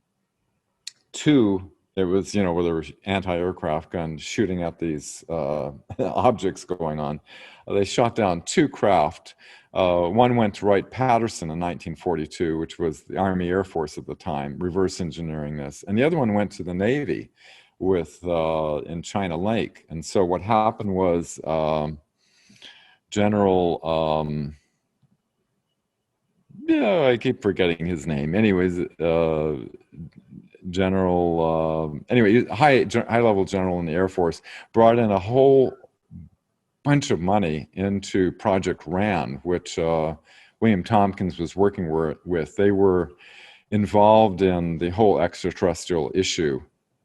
S2: two, it was, you know, where there were anti-aircraft guns shooting at these objects going on. They shot down two craft. One went to Wright-Patterson in 1942, which was the Army Air Force at the time, reverse engineering this. And the other one went to the Navy with in China Lake. And so what happened was General, yeah, I keep forgetting his name. Anyways, General, anyway, high-level general in the Air Force brought in a whole bunch of money into Project RAN, which William Tompkins was working with. They were involved in the whole extraterrestrial issue.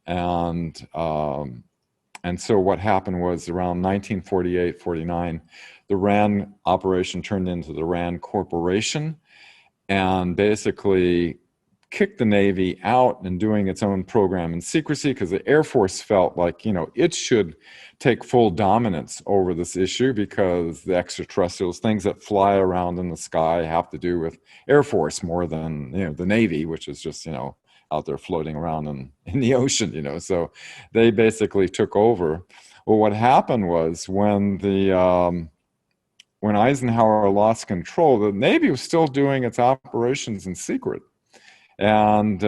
S2: And so what happened was around 1948, 49, the RAN operation turned into the RAN Corporation and basically kicked the Navy out and doing its own program in secrecy, because the Air Force felt like, you know, it should take full dominance over this issue, because the extraterrestrials, things that fly around in the sky, have to do with Air Force more than, you know, the Navy, which is just, you know, out there floating around in the ocean, you know. So they basically took over. Well, what happened was when Eisenhower lost control, the Navy was still doing its operations in secret, and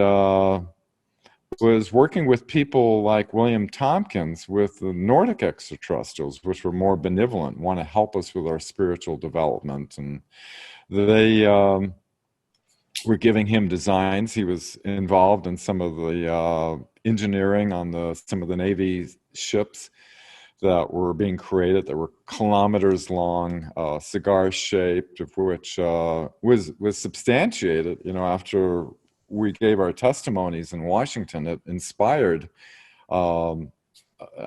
S2: was working with people like William Tompkins with the Nordic extraterrestrials, which were more benevolent, want to help us with our spiritual development. And they were giving him designs. He was involved in some of the engineering on some of the Navy ships that were being created, that were kilometers long, cigar shaped, of which was substantiated, you know, after we gave our testimonies in Washington. It inspired a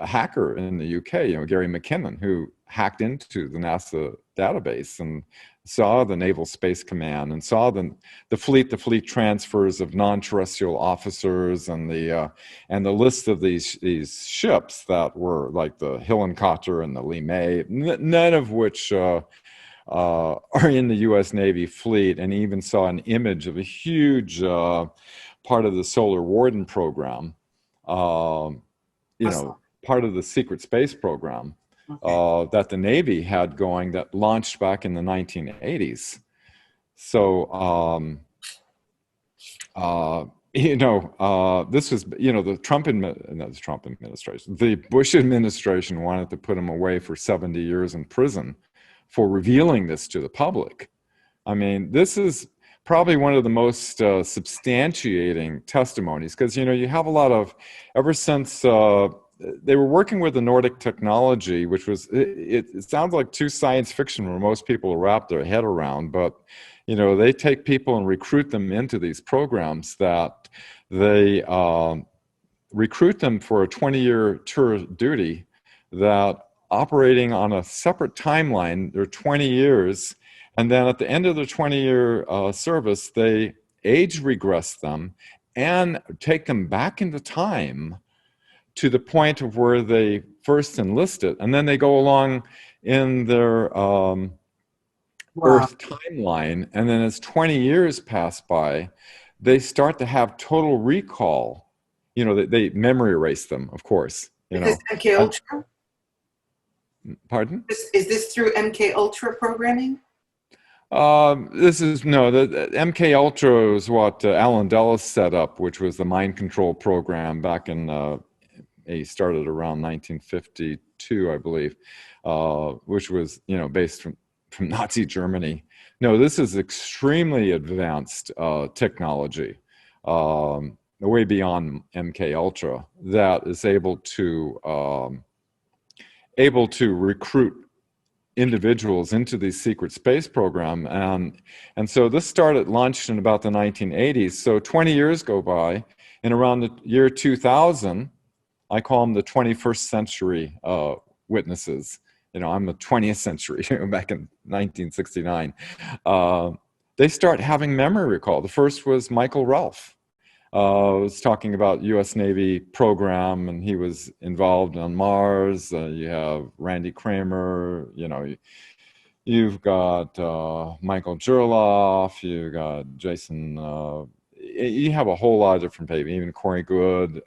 S2: hacker in the UK, you know, Gary McKinnon, who hacked into the NASA database and saw the Naval Space Command and saw the fleet transfers of non-terrestrial officers, and the list of these ships that were like the Hillenkotter and the Lee May, none of which are in the U.S. Navy fleet, and even saw an image of a huge part of the Solar Warden program, you know, part of the secret space program. Okay. That the Navy had going, that launched back in the 1980s. So, you know, this was, you know, the Trump administration, the Bush administration wanted to put him away for 70 years in prison for revealing this to the public. I mean, this is probably one of the most substantiating testimonies, because, you know, you have a lot of, ever since they were working with the Nordic technology, which was, it sounds like too science fiction for most people to wrap their head around, but, you know, they take people and recruit them into these programs that they recruit them for a 20-year tour of duty, that operating on a separate timeline, they're 20 years, and then at the end of their 20-year service, they age regress them and take them back into time to the point of where they first enlisted, and then they go along in their Earth timeline, and then as 20 years pass by, they start to have total recall. You know, they memory erase them, of course. You know,
S1: is this MK Ultra?
S2: Pardon?
S1: Is this through MK Ultra programming?
S2: This is, no, the MK Ultra is what Alan Dulles set up, which was the mind control program back in he started around 1952, I believe, which was, you know, based from Nazi Germany. No, this is extremely advanced technology. way beyond MK Ultra, that is able to recruit individuals into the secret space program. And so this launched in about the 1980s. So 20 years go by, and around the year 2000, I call them the 21st century witnesses. I'm the 20th century, back in 1969. They start having memory recall. The first was Michael Ralph. Was talking about U.S. Navy program, and he was involved on Mars. You have Randy Kramer. You've got Michael Gerloff. You got Jason. You have a whole lot of different people. Even Corey Good.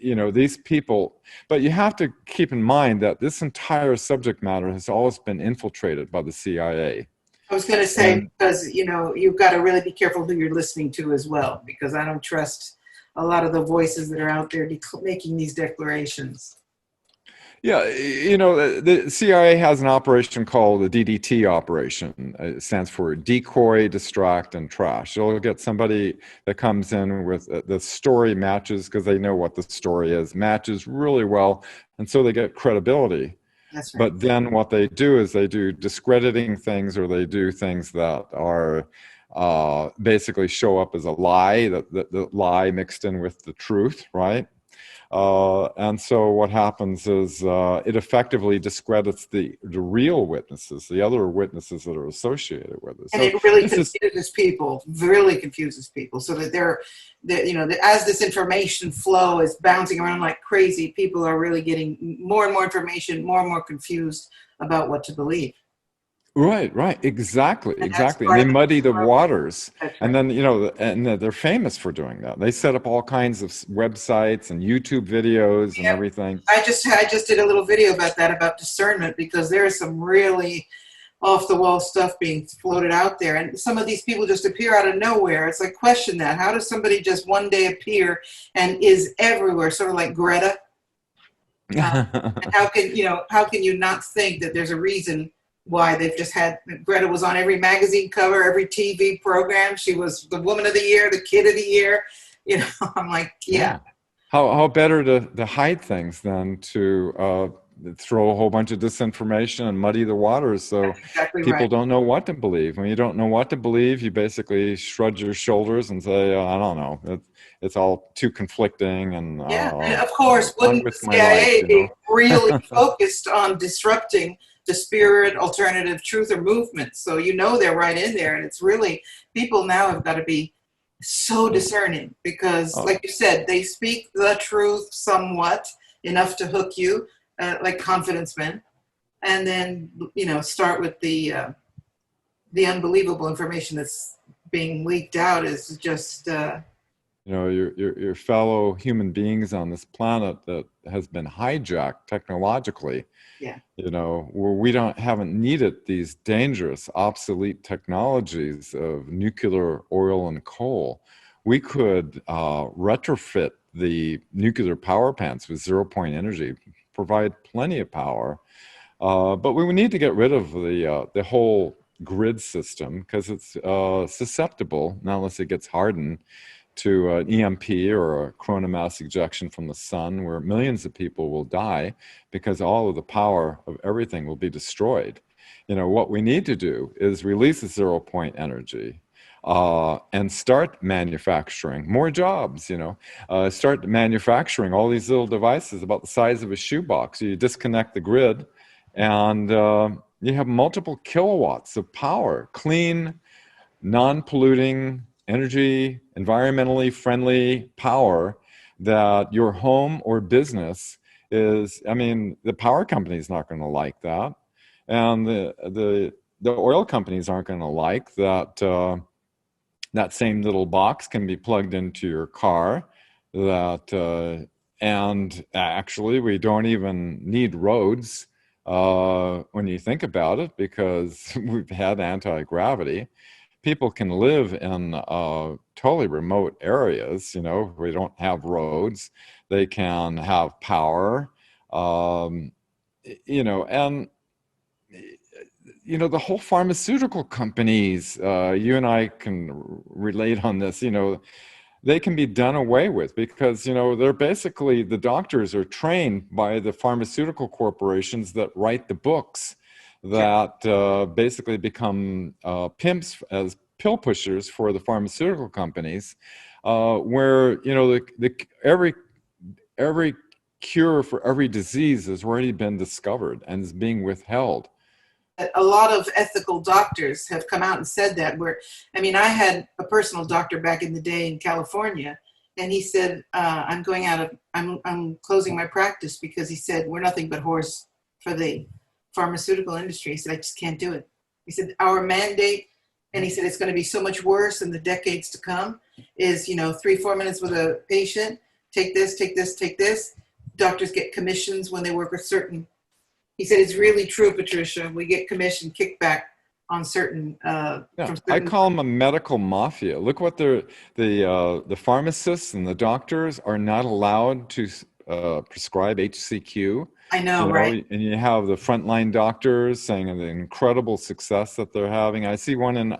S2: These people. But you have to keep in mind that this entire subject matter has always been infiltrated by the CIA.
S1: I was going to say, because, you've got to really be careful who you're listening to as well, because I don't trust a lot of the voices that are out there making these declarations.
S2: Yeah, the CIA has an operation called the DDT operation. It stands for decoy, distract, and trash. They'll get somebody that comes in with the story matches, because they know what the story is, matches really well, and so they get credibility.
S1: That's right.
S2: But then what they do is they do discrediting things, or they do things that are basically show up as a lie, the lie mixed in with the truth, right? And so what happens is it effectively discredits the real witnesses, the other witnesses that are associated with it.
S1: And it really confuses people, so that as this information flow is bouncing around like crazy, people are really getting more and more information, more and more confused about what to believe.
S2: Right, exactly. And they muddy the waters.
S1: Right.
S2: And then, and they're famous for doing that. They set up all kinds of websites and YouTube videos and everything.
S1: I just did a little video about that, about discernment, because there is some really off-the-wall stuff being floated out there. And some of these people just appear out of nowhere. It's like, question that. How does somebody just one day appear and is everywhere, sort of like Greta? And how can you not think that there's a reason why they've just had Greta was on every magazine cover, every TV program. She was the woman of the year, the kid of the year. I'm like, yeah.
S2: How better to hide things than to throw a whole bunch of disinformation and muddy the waters, so people don't know what to believe. When you don't know what to believe, you basically shrug your shoulders and say, I don't know. It's all too conflicting. And
S1: and of course, wouldn't the CIA be really focused on disrupting the spirit, alternative, truth, or movement? So they're right in there, and it's really, people now have got to be so discerning, because like you said, they speak the truth somewhat, enough to hook you, like confidence men, and then start with the unbelievable information that's being leaked out is just
S2: your fellow human beings on this planet that has been hijacked technologically. Where we haven't needed these dangerous, obsolete technologies of nuclear, oil, and coal. We could retrofit the nuclear power plants with zero-point energy, provide plenty of power, but we would need to get rid of the whole grid system, because it's susceptible, not unless it gets hardened, to an EMP or a coronal mass ejection from the sun, where millions of people will die because all of the power of everything will be destroyed. What we need to do is release the zero-point energy and start manufacturing more jobs, start manufacturing all these little devices about the size of a shoebox. You disconnect the grid and you have multiple kilowatts of power, clean, non-polluting energy, environmentally friendly power that your home or business is. The power company is not going to like that, and the oil companies aren't going to like that. That same little box can be plugged into your car. And actually, we don't even need roads when you think about it, because we've had anti-gravity. People can live in totally remote areas, we don't have roads. They can have power, and the whole pharmaceutical companies, you and I can relate on this, they can be done away with, because they're basically, the doctors are trained by the pharmaceutical corporations that write the books
S1: Sure.
S2: that basically become pimps as pill pushers for the pharmaceutical companies, where every cure for every disease has already been discovered and is being withheld.
S1: A lot of ethical doctors have come out and said that. I mean, I had a personal doctor back in the day in California, and he said, I'm closing my practice because he said, we're nothing but whores for the pharmaceutical industry. He said, I just can't do it. He said, our mandate, and he said, it's going to be so much worse in the decades to come, is, 3-4 minutes with a patient, take this, take this, take this. Doctors get commissions when they work with certain. He said, it's really true, Patricia. We get commission kickback on certain.
S2: Yeah, I call them a medical mafia. Look what the pharmacists and the doctors are not allowed to prescribe HCQ.
S1: I know, right?
S2: And you have the frontline doctors saying the incredible success that they're having. I see one in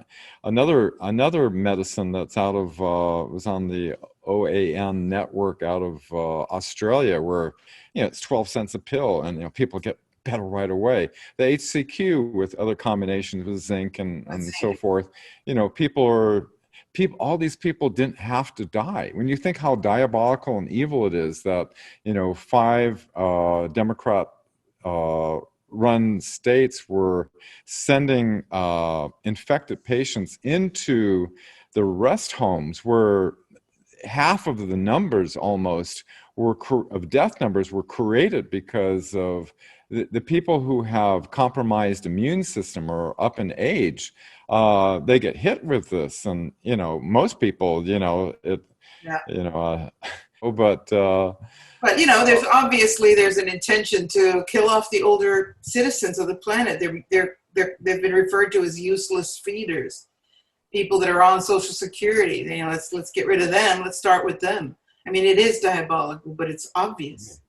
S2: another medicine that's out of was on the OAN network out of Australia, where it's 12 cents a pill, and people get better right away. The HCQ with other combinations with zinc and so forth, all these people didn't have to die. When you think how diabolical and evil it is that 5 Democrat run states were sending infected patients into the rest homes, where half of the numbers almost of death numbers were created because of the people who have compromised immune system or up in age. They get hit with this, and most people, it,
S1: Yeah.
S2: but
S1: there's an intention to kill off the older citizens of the planet. They've been referred to as useless feeders, people that are on Social Security. Let's get rid of them. Let's start with them. I mean, it is diabolical, but it's obvious.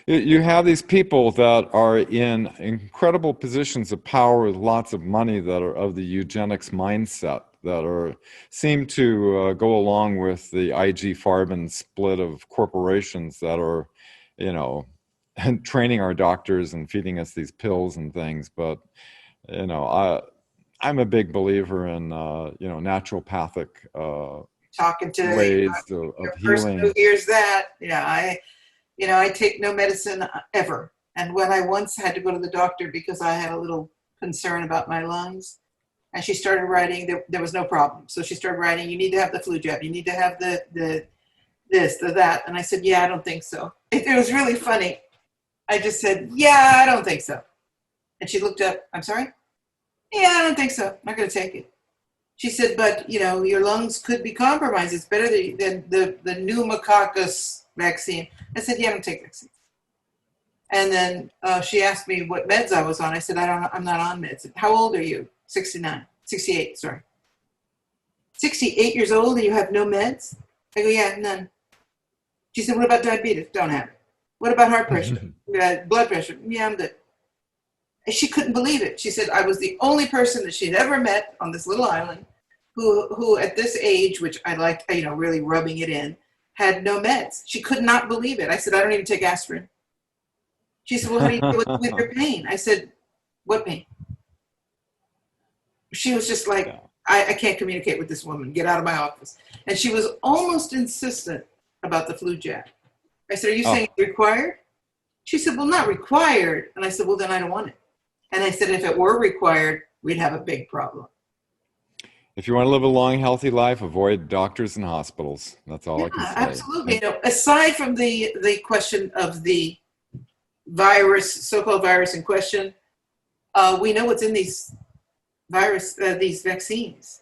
S2: You have these people that are in incredible positions of power with lots of money that are of the eugenics mindset, that seem to go along with the IG Farben split of corporations that are, training our doctors and feeding us these pills and things. But, I'm a big believer in, naturopathic
S1: Talking to
S2: ways of
S1: person
S2: healing.
S1: who hears that, I take no medicine ever. And when I once had to go to the doctor because I had a little concern about my lungs, and she started writing, there was no problem. So she started writing, you need to have the flu jab, you need to have the this, the that. And I said, yeah, I don't think so. It was really funny. I just said, yeah, I don't think so. And she looked up, I'm sorry? Yeah, I don't think so. I'm not going to take it. She said, but, your lungs could be compromised. It's better than the pneumococcus vaccine. I said, yeah, I don't take vaccines. And then she asked me what meds I was on. I said, I'm not on meds. How old are you? 68, sorry. 68 years old and you have no meds? I go, yeah, none. She said, what about diabetes? Don't have it. What about heart pressure? Blood pressure? Yeah, I'm good. And she couldn't believe it. She said, I was the only person that she'd ever met on this little island who at this age, which I liked, really rubbing it in, had no meds. She could not believe it. I said, I don't even take aspirin. She said, well, how do you deal with your pain? I said, what pain? She was just like, I can't communicate with this woman. Get out of my office. And she was almost insistent about the flu jab. I said, are you saying it's required? She said, well, not required. And I said, well, then I don't want it. And I said, if it were required, we'd have a big problem.
S2: If you want to live a long, healthy life, avoid doctors and hospitals. That's all I can say.
S1: Absolutely. Aside from the question of the virus, so-called virus in question, we know what's in these vaccines.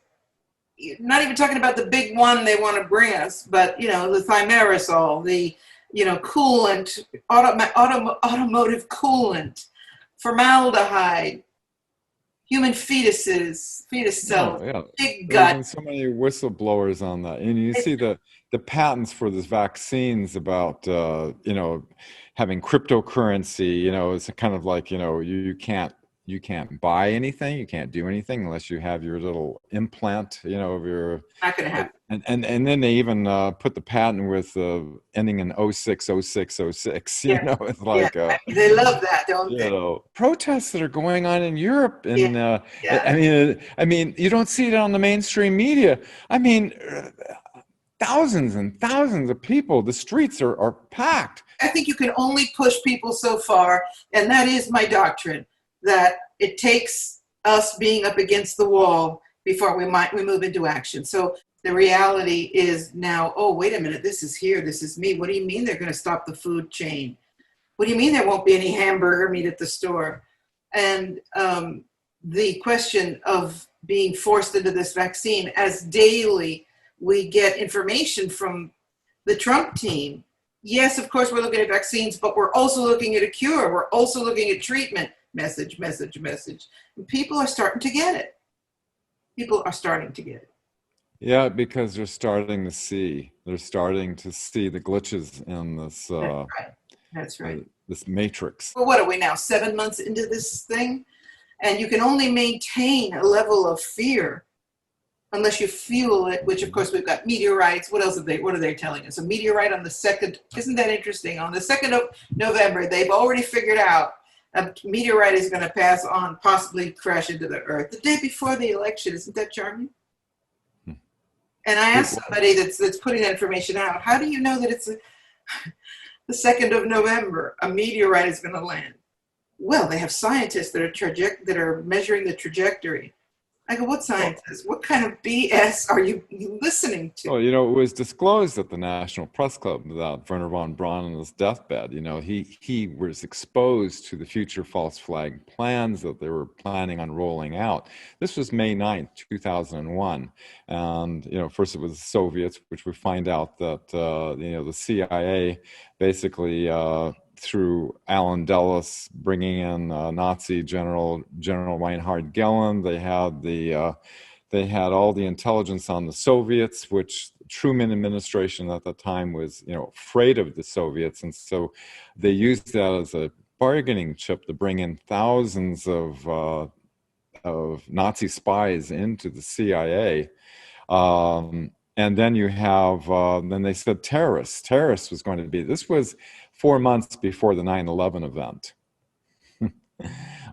S1: Not even talking about the big one they want to bring us, but the thimerosal, the coolant, automotive coolant, formaldehyde, human fetus cells, big gut.
S2: There's been so many whistleblowers on that, and you see the patents for these vaccines about having cryptocurrency. It's kind of like you you can't buy anything, you can't do anything unless you have your little implant, of your.
S1: Not going to happen.
S2: And then they even put the patent with ending in 060606.
S1: Yeah.
S2: It's like
S1: They love that, don't they?
S2: Protests that are going on in Europe, and
S1: Yeah.
S2: I mean, you don't see it on the mainstream media. I mean, thousands and thousands of people. The streets are packed.
S1: I think you can only push people so far, and that is my doctrine, that it takes us being up against the wall before we move into action. So the reality is now, oh, wait a minute, this is here, this is me. What do you mean they're going to stop the food chain? What do you mean there won't be any hamburger meat at the store? And the question of being forced into this vaccine, as daily we get information from the Trump team. Yes, of course, we're looking at vaccines, but we're also looking at a cure. We're also looking at treatment. Message, message, message. And people are starting to get it. People are starting to get it.
S2: Yeah, because they're starting to see. They're starting to see the glitches in this.
S1: That's right.
S2: This matrix.
S1: Well, what are we now? 7 months into this thing? And you can only maintain a level of fear unless you fuel it, which of course we've got meteorites. What are they telling us? A meteorite on the 2nd, isn't that interesting? On the 2nd of November, they've already figured out a meteorite is going to pass on, possibly crash into the earth the day before the election. Isn't that charming? And I asked somebody that's putting that information out, how do you know that it's the 2nd of November, a meteorite is going to land? Well, they have scientists that are measuring the trajectory. I go, what scientists? What kind of BS are you listening to?
S2: Well, it was disclosed at the National Press Club that Wernher von Braun on his deathbed, he was exposed to the future false flag plans that they were planning on rolling out. This was May 9th, 2001. And, first it was the Soviets, which we find out that, the CIA basically, through Alan Dulles bringing in Nazi General Reinhard Gehlen. They had all the intelligence on the Soviets, which Truman administration at the time was, afraid of the Soviets. And so they used that as a bargaining chip to bring in thousands of Nazi spies into the CIA. And then you have, then they said terrorists. Terrorists was going to be, this was 4 months before the 9/11 event.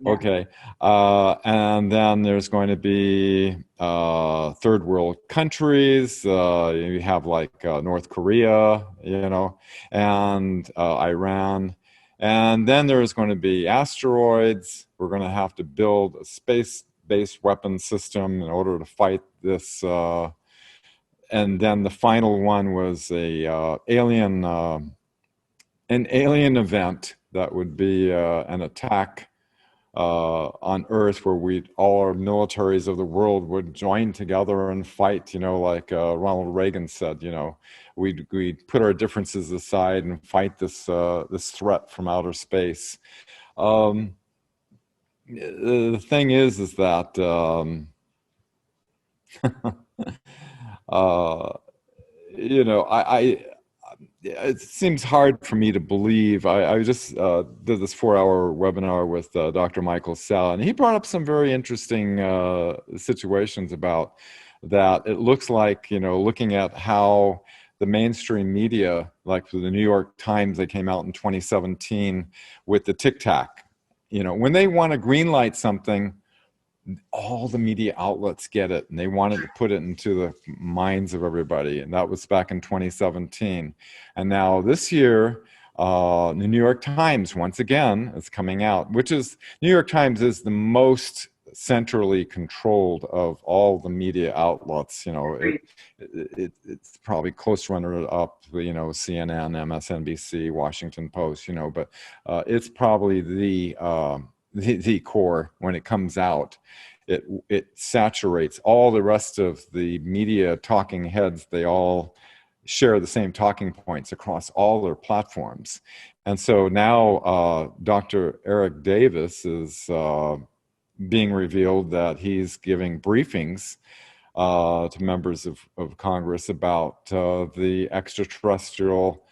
S2: Okay. And then there's going to be third world countries. You have like North Korea, and Iran. And then there's going to be asteroids. We're going to have to build a space-based weapon system in order to fight this. And then the final one was an alien event that would be an attack on Earth, where all our militaries of the world would join together and fight. Like Ronald Reagan said, we'd put our differences aside and fight this threat from outer space. The thing is that it seems hard for me to believe. I just did this 4-hour webinar with Dr. Michael Sell, and he brought up some very interesting situations about that. It looks like, looking at how the mainstream media, like for the New York Times, they came out in 2017 with the Tic Tac. When they want to greenlight something, all the media outlets get it, and they wanted to put it into the minds of everybody. And that was back in 2017. And now this year, the New York Times, once again, is coming out, New York Times is the most centrally controlled of all the media outlets. It's probably close runner up, CNN, MSNBC, Washington Post, but it's probably the core when it comes out. It saturates all the rest of the media talking heads. They all share the same talking points across all their platforms. And so now Dr. Eric Davis is being revealed that he's giving briefings to members of Congress about the extraterrestrial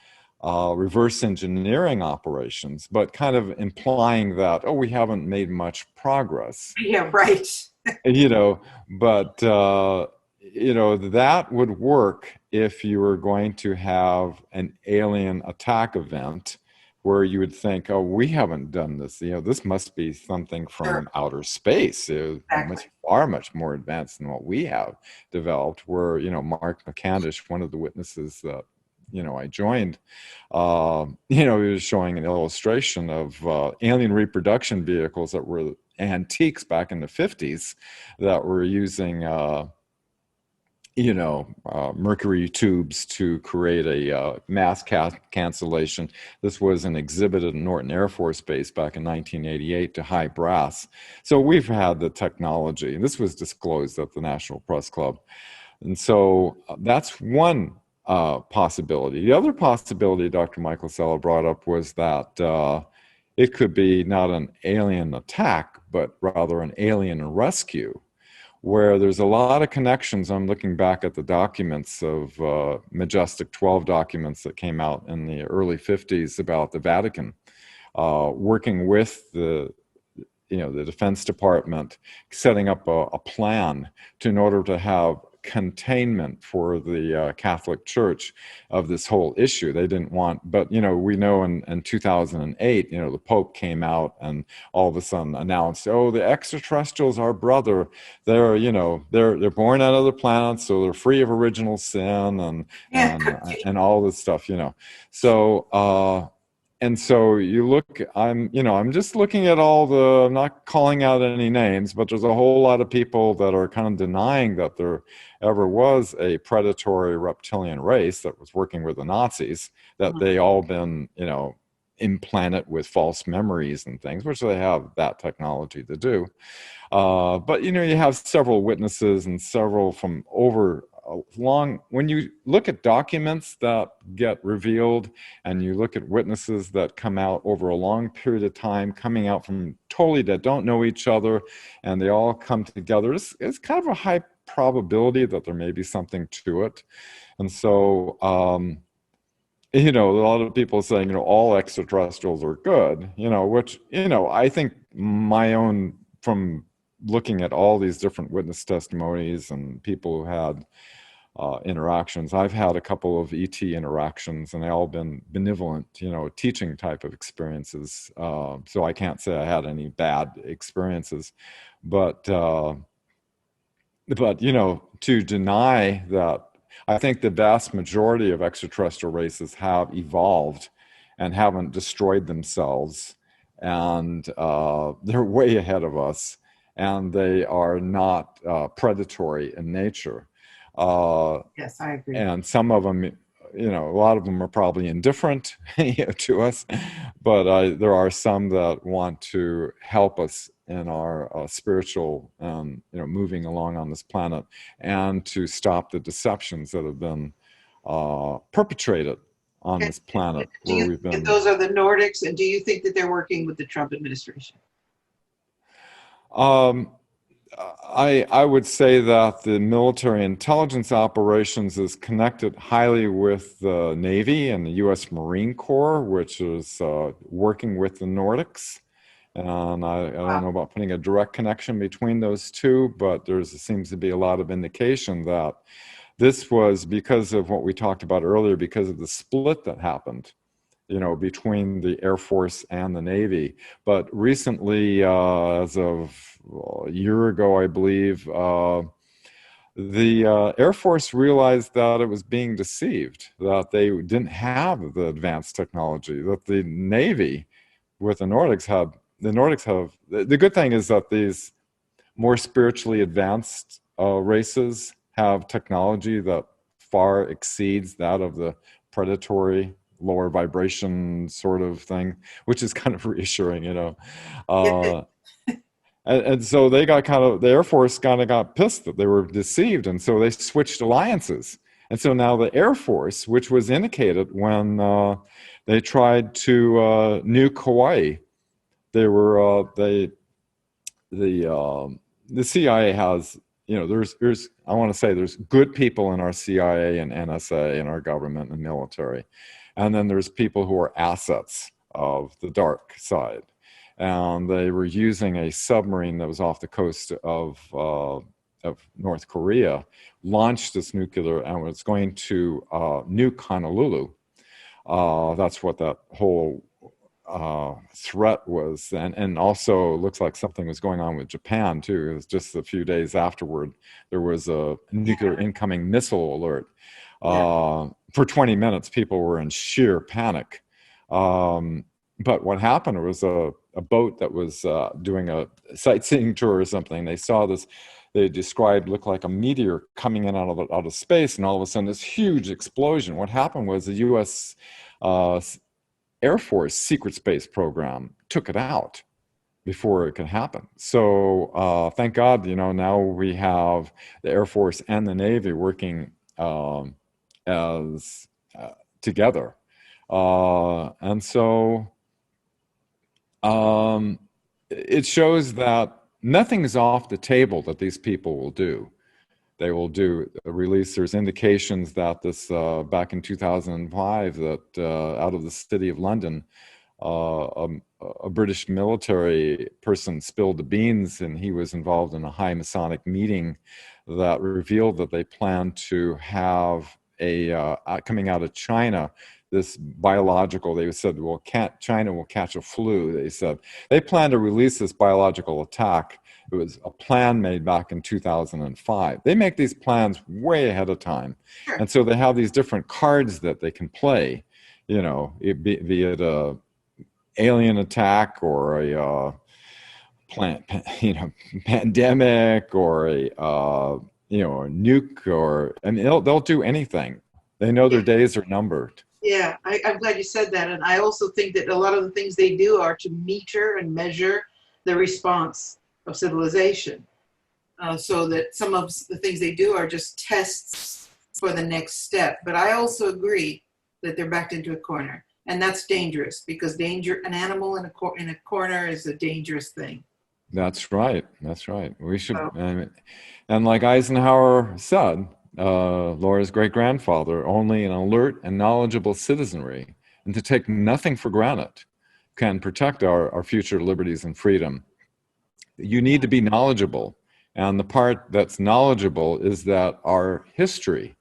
S2: reverse engineering operations, but kind of implying that, oh, we haven't made much progress.
S1: Yeah, right.
S2: You know, but you know, that would work if you were going to have an alien attack event where you would think, oh, we haven't done this. You know, this must be something from
S1: Sure.
S2: outer space.
S1: Exactly.
S2: Much more advanced than what we have developed. Where, you know, Mark McCandish, one of the witnesses that, you know, I joined, you know, he was showing an illustration of alien reproduction vehicles that were antiques back in the 50s that were using you know, mercury tubes to create a mass cancellation. This was an exhibit at Norton Air Force Base back in 1988 to high brass. So we've had the technology, and this was disclosed at the National Press Club. And so that's one possibility. The other possibility Dr. Michael Sella brought up was that it could be not an alien attack, but rather an alien rescue, where there's a lot of connections. I'm looking back at the documents of Majestic 12 documents that came out in the early 50s about the Vatican, working with the, you know, the Defense Department, setting up a plan in order to have containment for the Catholic Church of this whole issue. They didn't want, but, you know, we know in 2008, you know, the Pope came out and all of a sudden announced, oh, the extraterrestrials are brother. They're, you know, they're born out of the planet, so they're free of original sin and all this stuff, you know. So and so you look, I'm just looking at I'm not calling out any names, but there's a whole lot of people that are kind of denying that there ever was a predatory reptilian race that was working with the Nazis, that they all been, you know, implanted with false memories and things, which they have that technology to do. But, you know, you have several witnesses and several from over when you look at documents that get revealed and you look at witnesses that come out over a long period of time, coming out from totally that don't know each other, and they all come together, it's kind of a high probability that there may be something to it. And so, you know, a lot of people saying, you know, all extraterrestrials are good, you know, which, you know, I think my own, from looking at all these different witness testimonies and people who had interactions. I've had a couple of ET interactions, and they all been benevolent, you know, teaching type of experiences. So I can't say I had any bad experiences, but you know, to deny that, I think the vast majority of extraterrestrial races have evolved and haven't destroyed themselves, and they're way ahead of us, and they are not predatory in nature.
S1: Yes, I agree.
S2: And some of them, you know, a lot of them are probably indifferent to us, but there are some that want to help us in our spiritual, you know, moving along on this planet, and to stop the deceptions that have been perpetrated on this planet.
S1: Do you think those are the Nordics, and do you think that they're working with the Trump administration?
S2: I would say that the military intelligence operations is connected highly with the Navy and the U.S. Marine Corps, which is working with the Nordics. And I don't know about putting a direct connection between those two, but there seems to be a lot of indication that this was because of what we talked about earlier, because of the split that happened, you know, between the Air Force and the Navy. But recently, as of a year ago, I believe, the Air Force realized that it was being deceived, that they didn't have the advanced technology, that the Navy with the Nordics have. The good thing is that these more spiritually advanced races have technology that far exceeds that of the predatory lower vibration sort of thing, which is kind of reassuring, you know. And so they got the Air Force kind of got pissed that they were deceived, and so they switched alliances. And so now the Air Force, which was indicated when they tried to nuke Hawaii, the CIA has there's I want to say there's good people in our CIA and NSA and our government and military, and then there's people who are assets of the dark side, and they were using a submarine that was off the coast of North Korea, launched this nuclear and was going to nuke Honolulu. That's what that whole threat was, and also looks like something was going on with Japan too. It was just a few days afterward there was a nuclear incoming missile alert. For 20 minutes people were in sheer panic, but what happened was a boat that was doing a sightseeing tour or something. They saw this, they described, looked like a meteor coming in out of space, and all of a sudden this huge explosion. What happened was the U.S. Air Force secret space program took it out before it could happen. So thank God, now we have the Air Force and the Navy working as together, and so it shows that nothing is off the table that these people will do. They will do a release. There's indications that this back in 2005 that out of the city of London, a British military person spilled the beans, and he was involved in a high Masonic meeting that revealed that they plan to have a coming out of China, this biological, they said, well, China will catch a flu. They said they plan to release this biological attack. It was a plan made back in 2005. They make these plans way ahead of time.
S1: Sure.
S2: And so they have these different cards that they can play, be it a alien attack or a pandemic or a nuke, and they'll do anything. They know their days are numbered.
S1: Yeah, I'm glad you said that. And I also think that a lot of the things they do are to meter and measure the response of civilization. So that some of the things they do are just tests for the next step. But I also agree that they're backed into a corner. And that's dangerous, because an animal in a corner is a dangerous thing.
S2: That's right. That's right. We should, and like Eisenhower said, Laura's great-grandfather, only an alert and knowledgeable citizenry, and to take nothing for granted, can protect our future liberties and freedom. You need to be knowledgeable. And the part that's knowledgeable is that our history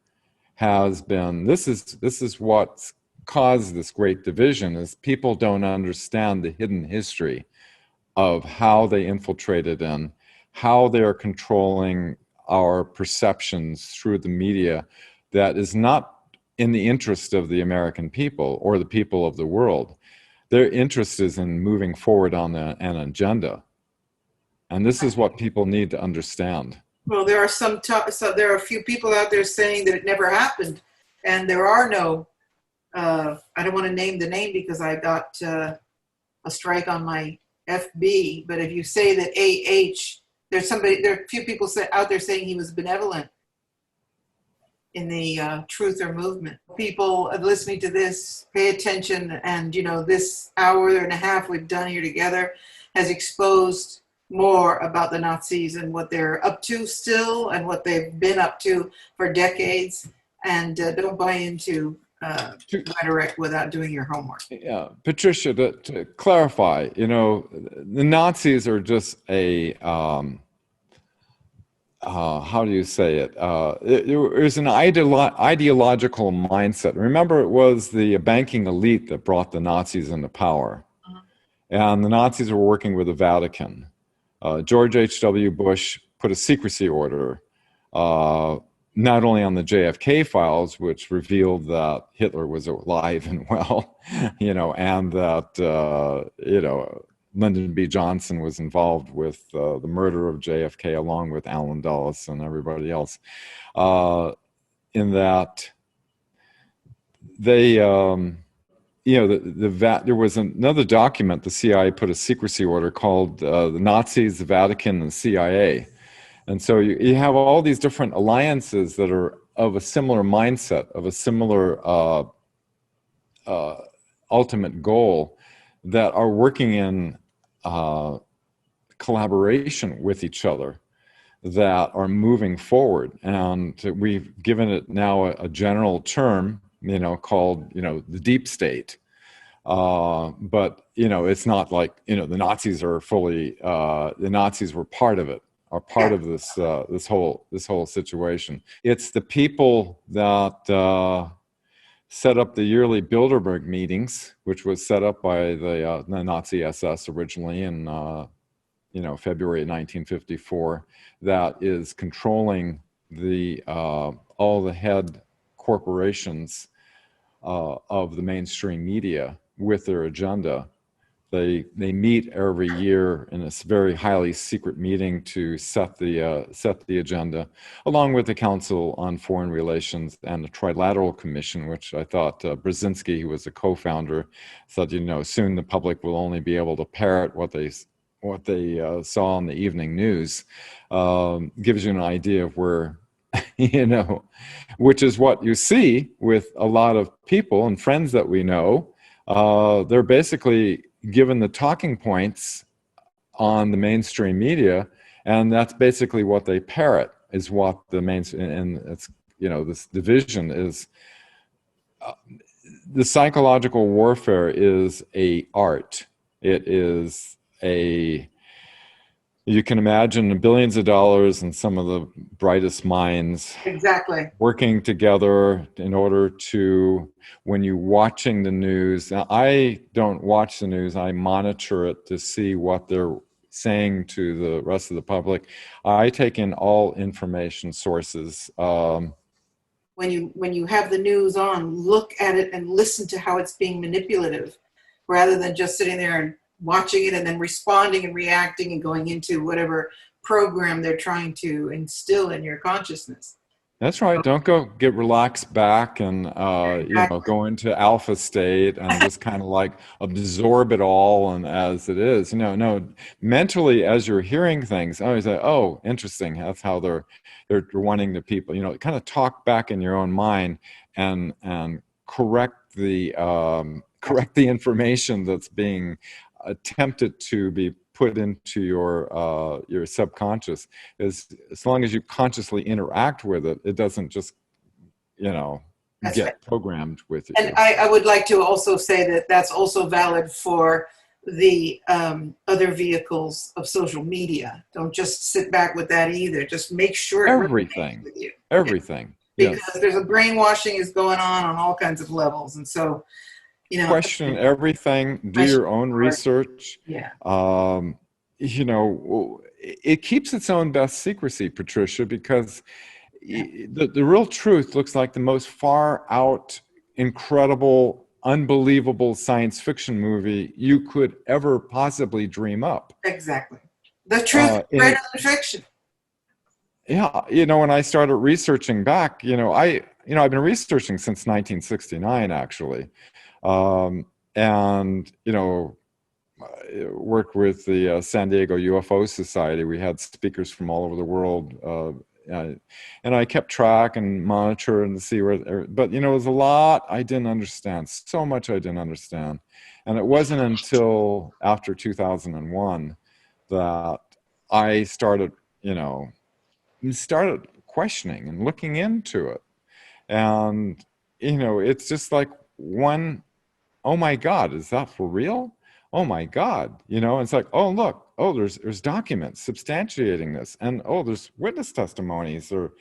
S2: has been, this is what's caused this great division, is people don't understand the hidden history of how they infiltrated and how they're controlling our perceptions through the media that is not in the interest of the American people or the people of the world. Their interest is in moving forward on an agenda. And this is what people need to understand.
S1: Well, there are there are a few people out there saying that it never happened, and there are no. I don't want to name the name because I got a strike on my FB. But if you say that there are a few people out there saying he was benevolent in the truther movement. People listening to this, pay attention, and this hour and a half we've done here together has exposed more about the Nazis and what they're up to still and what they've been up to for decades. And don't buy into rhetoric without doing your homework.
S2: Yeah, Patricia, to clarify, the Nazis are just a how do you say it? There's an ideological mindset. Remember, it was the banking elite that brought the Nazis into power, and the Nazis were working with the Vatican. George H.W. Bush put a secrecy order not only on the JFK files, which revealed that Hitler was alive and well, and that, Lyndon B. Johnson was involved with the murder of JFK along with Allen Dulles and everybody else, in that they, there was another document, the CIA put a secrecy order called the Nazis, the Vatican, and the CIA. And so you have all these different alliances that are of a similar mindset, of a similar ultimate goal, that are working in collaboration with each other. that are moving forward. And we've given it now a general term, called, the deep state. But, it's not like, the Nazis are fully, the Nazis were part of it, are part of this whole situation. It's the people that set up the yearly Bilderberg meetings, which was set up by the Nazi SS originally in February 1954, that is controlling the all the head corporations of the mainstream media with their agenda. They meet every year in this very highly secret meeting to set the agenda, along with the Council on Foreign Relations and the Trilateral Commission, which I thought Brzezinski, who was a co-founder, said, soon the public will only be able to parrot what they saw on the evening news. Gives you an idea of where, which is what you see with a lot of people and friends that we know. They're basically given the talking points on the mainstream media, and that's basically what they parrot, is what the and it's, this division is, the psychological warfare is a art. It is you can imagine billions of dollars and some of the brightest minds working together in order to, when you're watching the news, now I don't watch the news, I monitor it to see what they're saying to the rest of the public. I take in all information sources.
S1: When you have the news on, look at it and listen to how it's being manipulative, rather than just sitting there and watching it and then responding and reacting and going into whatever program they're trying to instill in your consciousness.
S2: That's right. Don't go get relaxed back and go into alpha state and just kind of like absorb it all and as it is. No, mentally, as you're hearing things, I always say, oh, interesting. That's how they're wanting the people, kind of talk back in your own mind and correct the information that's being attempted to be put into your subconscious. As long as you consciously interact with it, it doesn't just get programmed with it.
S1: And I would like to also say that that's also valid for the other vehicles of social media. Don't just sit back with that either. Just make sure
S2: everything
S1: with you.
S2: Everything.
S1: Because there's a brainwashing is going on all kinds of levels, and so.
S2: Question everything, do your own research.
S1: Yeah.
S2: It keeps its own best secrecy, Patricia, because the real truth looks like the most far out, incredible, unbelievable science fiction movie you could ever possibly dream up.
S1: Exactly. The truth is greater than fiction.
S2: Yeah. When I started researching back, I've been researching since 1969, actually. Worked with the San Diego UFO Society. We had speakers from all over the world, and I kept track and monitor and see where. But it was a lot I didn't understand. So much I didn't understand, and it wasn't until after 2001 that I started questioning and looking into it, and it's just like one. Oh my God, is that for real? Oh my God, it's like, oh look, there's documents substantiating this, and there's witness testimonies. They're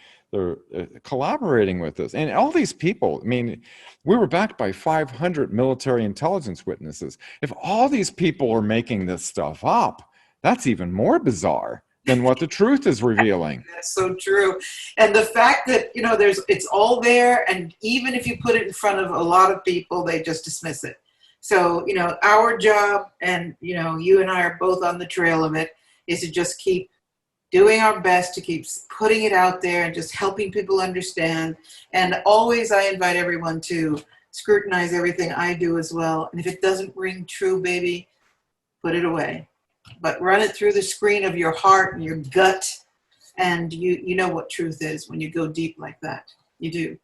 S2: collaborating with us, and all these people. I mean, we were backed by 500 military intelligence witnesses. If all these people are making this stuff up, that's even more bizarre than what the truth is revealing.
S1: That's so true. And the fact that, it's all there, and even if you put it in front of a lot of people, they just dismiss it. So, our job, and, you and I are both on the trail of it, is to just keep doing our best to keep putting it out there and just helping people understand. And always I invite everyone to scrutinize everything I do as well. And if it doesn't ring true, baby, put it away. But run it through the screen of your heart and your gut, and you know what truth is when you go deep like that. You do.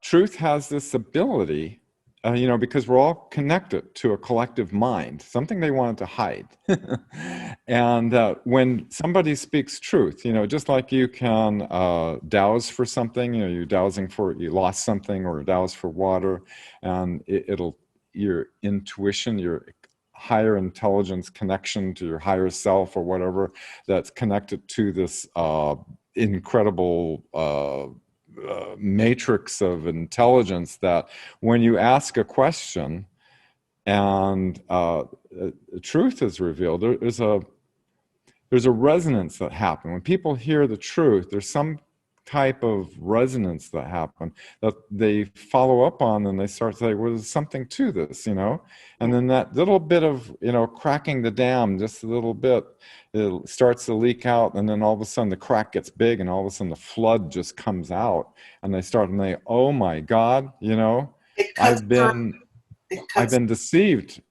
S2: Truth has this ability, because we're all connected to a collective mind, something they wanted to hide. And when somebody speaks truth, just like you can douse for something, you're dowsing for, you lost something, or douse for water, and it'll, your intuition, your higher intelligence connection to your higher self or whatever, that's connected to this incredible matrix of intelligence, that when you ask a question and truth is revealed, there's a resonance that happens. When people hear the truth, there's some type of resonance that happens that they follow up on, and they start to say, well, there's something to this, and then that little bit of, cracking the dam, just a little bit, it starts to leak out, and then all of a sudden the crack gets big, and all of a sudden the flood just comes out, and they start, and they, oh my God, I've been deceived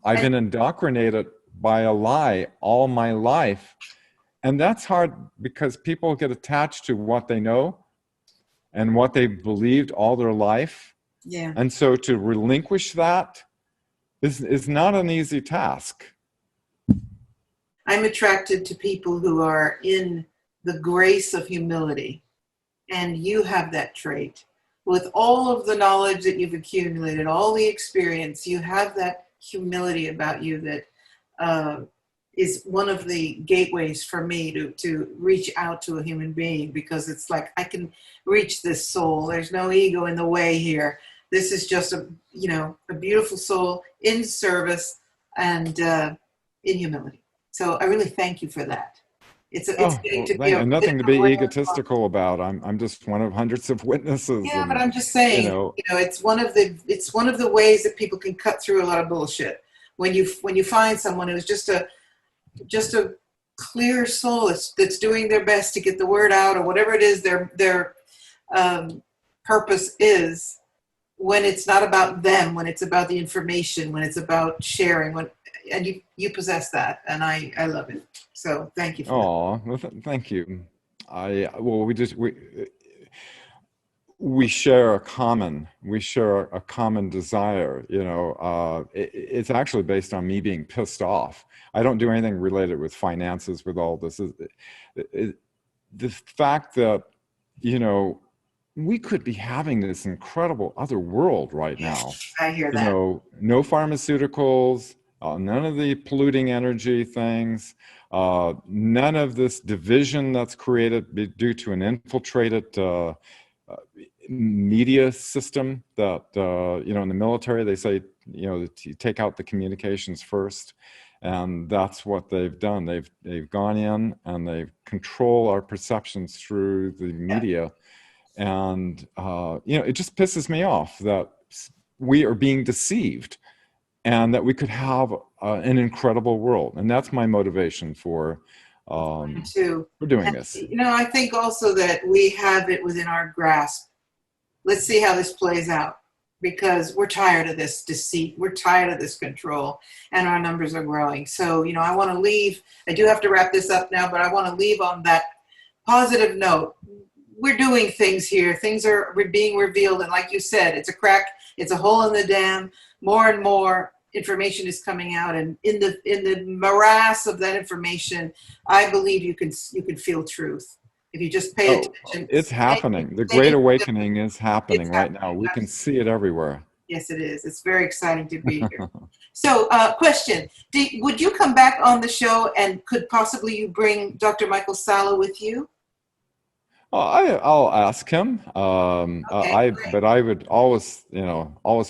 S2: I've been indoctrinated by a lie all my life. And that's hard, because people get attached to what they know and what they believed all their life.
S1: Yeah.
S2: And so to relinquish that is not an easy task.
S1: I'm attracted to people who are in the grace of humility. And you have that trait. With all of the knowledge that you've accumulated, all the experience, you have that humility about you that is one of the gateways for me to reach out to a human being, because it's like, I can reach this soul. There's no ego in the way here. This is just a beautiful soul in service and in humility. So I really thank you for that. It's getting to be
S2: and nothing to be egotistical about. I'm just one of hundreds of witnesses.
S1: Yeah, but I'm just saying, it's one of the ways that people can cut through a lot of bullshit. When you find someone who's just a clear soul that's doing their best to get the word out, or whatever it is their purpose is, when it's not about them, when it's about the information, when it's about sharing, and you possess that, and I love it. So thank you for that.
S2: Well, thank you. We share a common desire. It's actually based on me being pissed off. I don't do anything related with finances with all this. The fact that we could be having this incredible other world right now.
S1: I hear that.
S2: No pharmaceuticals, none of the polluting energy things, none of this division that's created due to an infiltrated media system that, in the military, they say, that you take out the communications first. And that's what they've done. They've gone in and they control our perceptions through the media. And, it just pisses me off that we are being deceived and that we could have an incredible world. And that's my motivation for doing this.
S1: I think also that we have it within our grasp. Let's see how this plays out, because we're tired of this deceit. We're tired of this control, and our numbers are growing. So, I want to leave. I do have to wrap this up now, but I want to leave on that positive note. We're doing things here. Things are being revealed. And like you said, it's a crack. It's a hole in the dam. More and more information is coming out. And in the morass of that information, I believe you can feel truth. If you just pay attention.
S2: It's happening. The Great Awakening is happening right now. We can see it everywhere.
S1: Yes, it is. It's very exciting to be here. So, question. Would you come back on the show, and could possibly you bring Dr. Michael Salo with you?
S2: I'll ask him.
S1: Okay,
S2: but I would always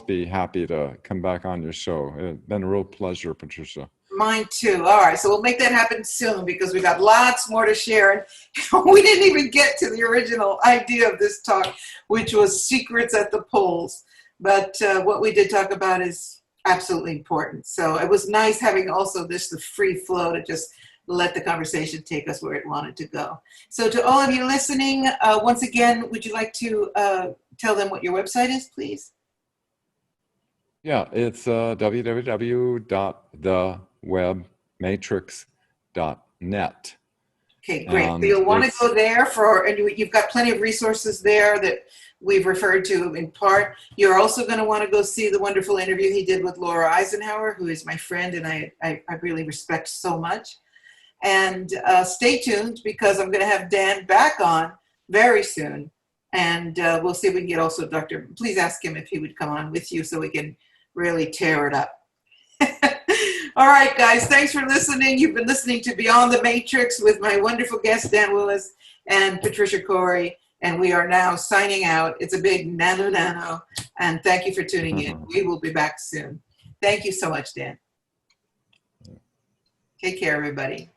S2: be happy to come back on your show. It's been a real pleasure, Patricia.
S1: Mine too. All right, so we'll make that happen soon, because we got lots more to share. And we didn't even get to the original idea of this talk, which was secrets at the polls. But what we did talk about is absolutely important. So it was nice having also the free flow to just let the conversation take us where it wanted to go. So to all of you listening, once again, would you like to tell them what your website is, please?
S2: Yeah, it's www.thewebmatrix.net.
S1: Okay, great. So you'll want to go there and you've got plenty of resources there that we've referred to in part. You're also going to want to go see the wonderful interview he did with Laura Eisenhower, who is my friend and I really respect so much. And stay tuned, because I'm going to have Dan back on very soon. And we'll see if we can get also Dr. Please ask him if he would come on with you so we can really tear it up. All right, guys, thanks for listening. You've been listening to Beyond the Matrix with my wonderful guests, Dan Willis and Patricia Cori. And we are now signing out. It's a big nano. And thank you for tuning in. We will be back soon. Thank you so much, Dan. Take care, everybody.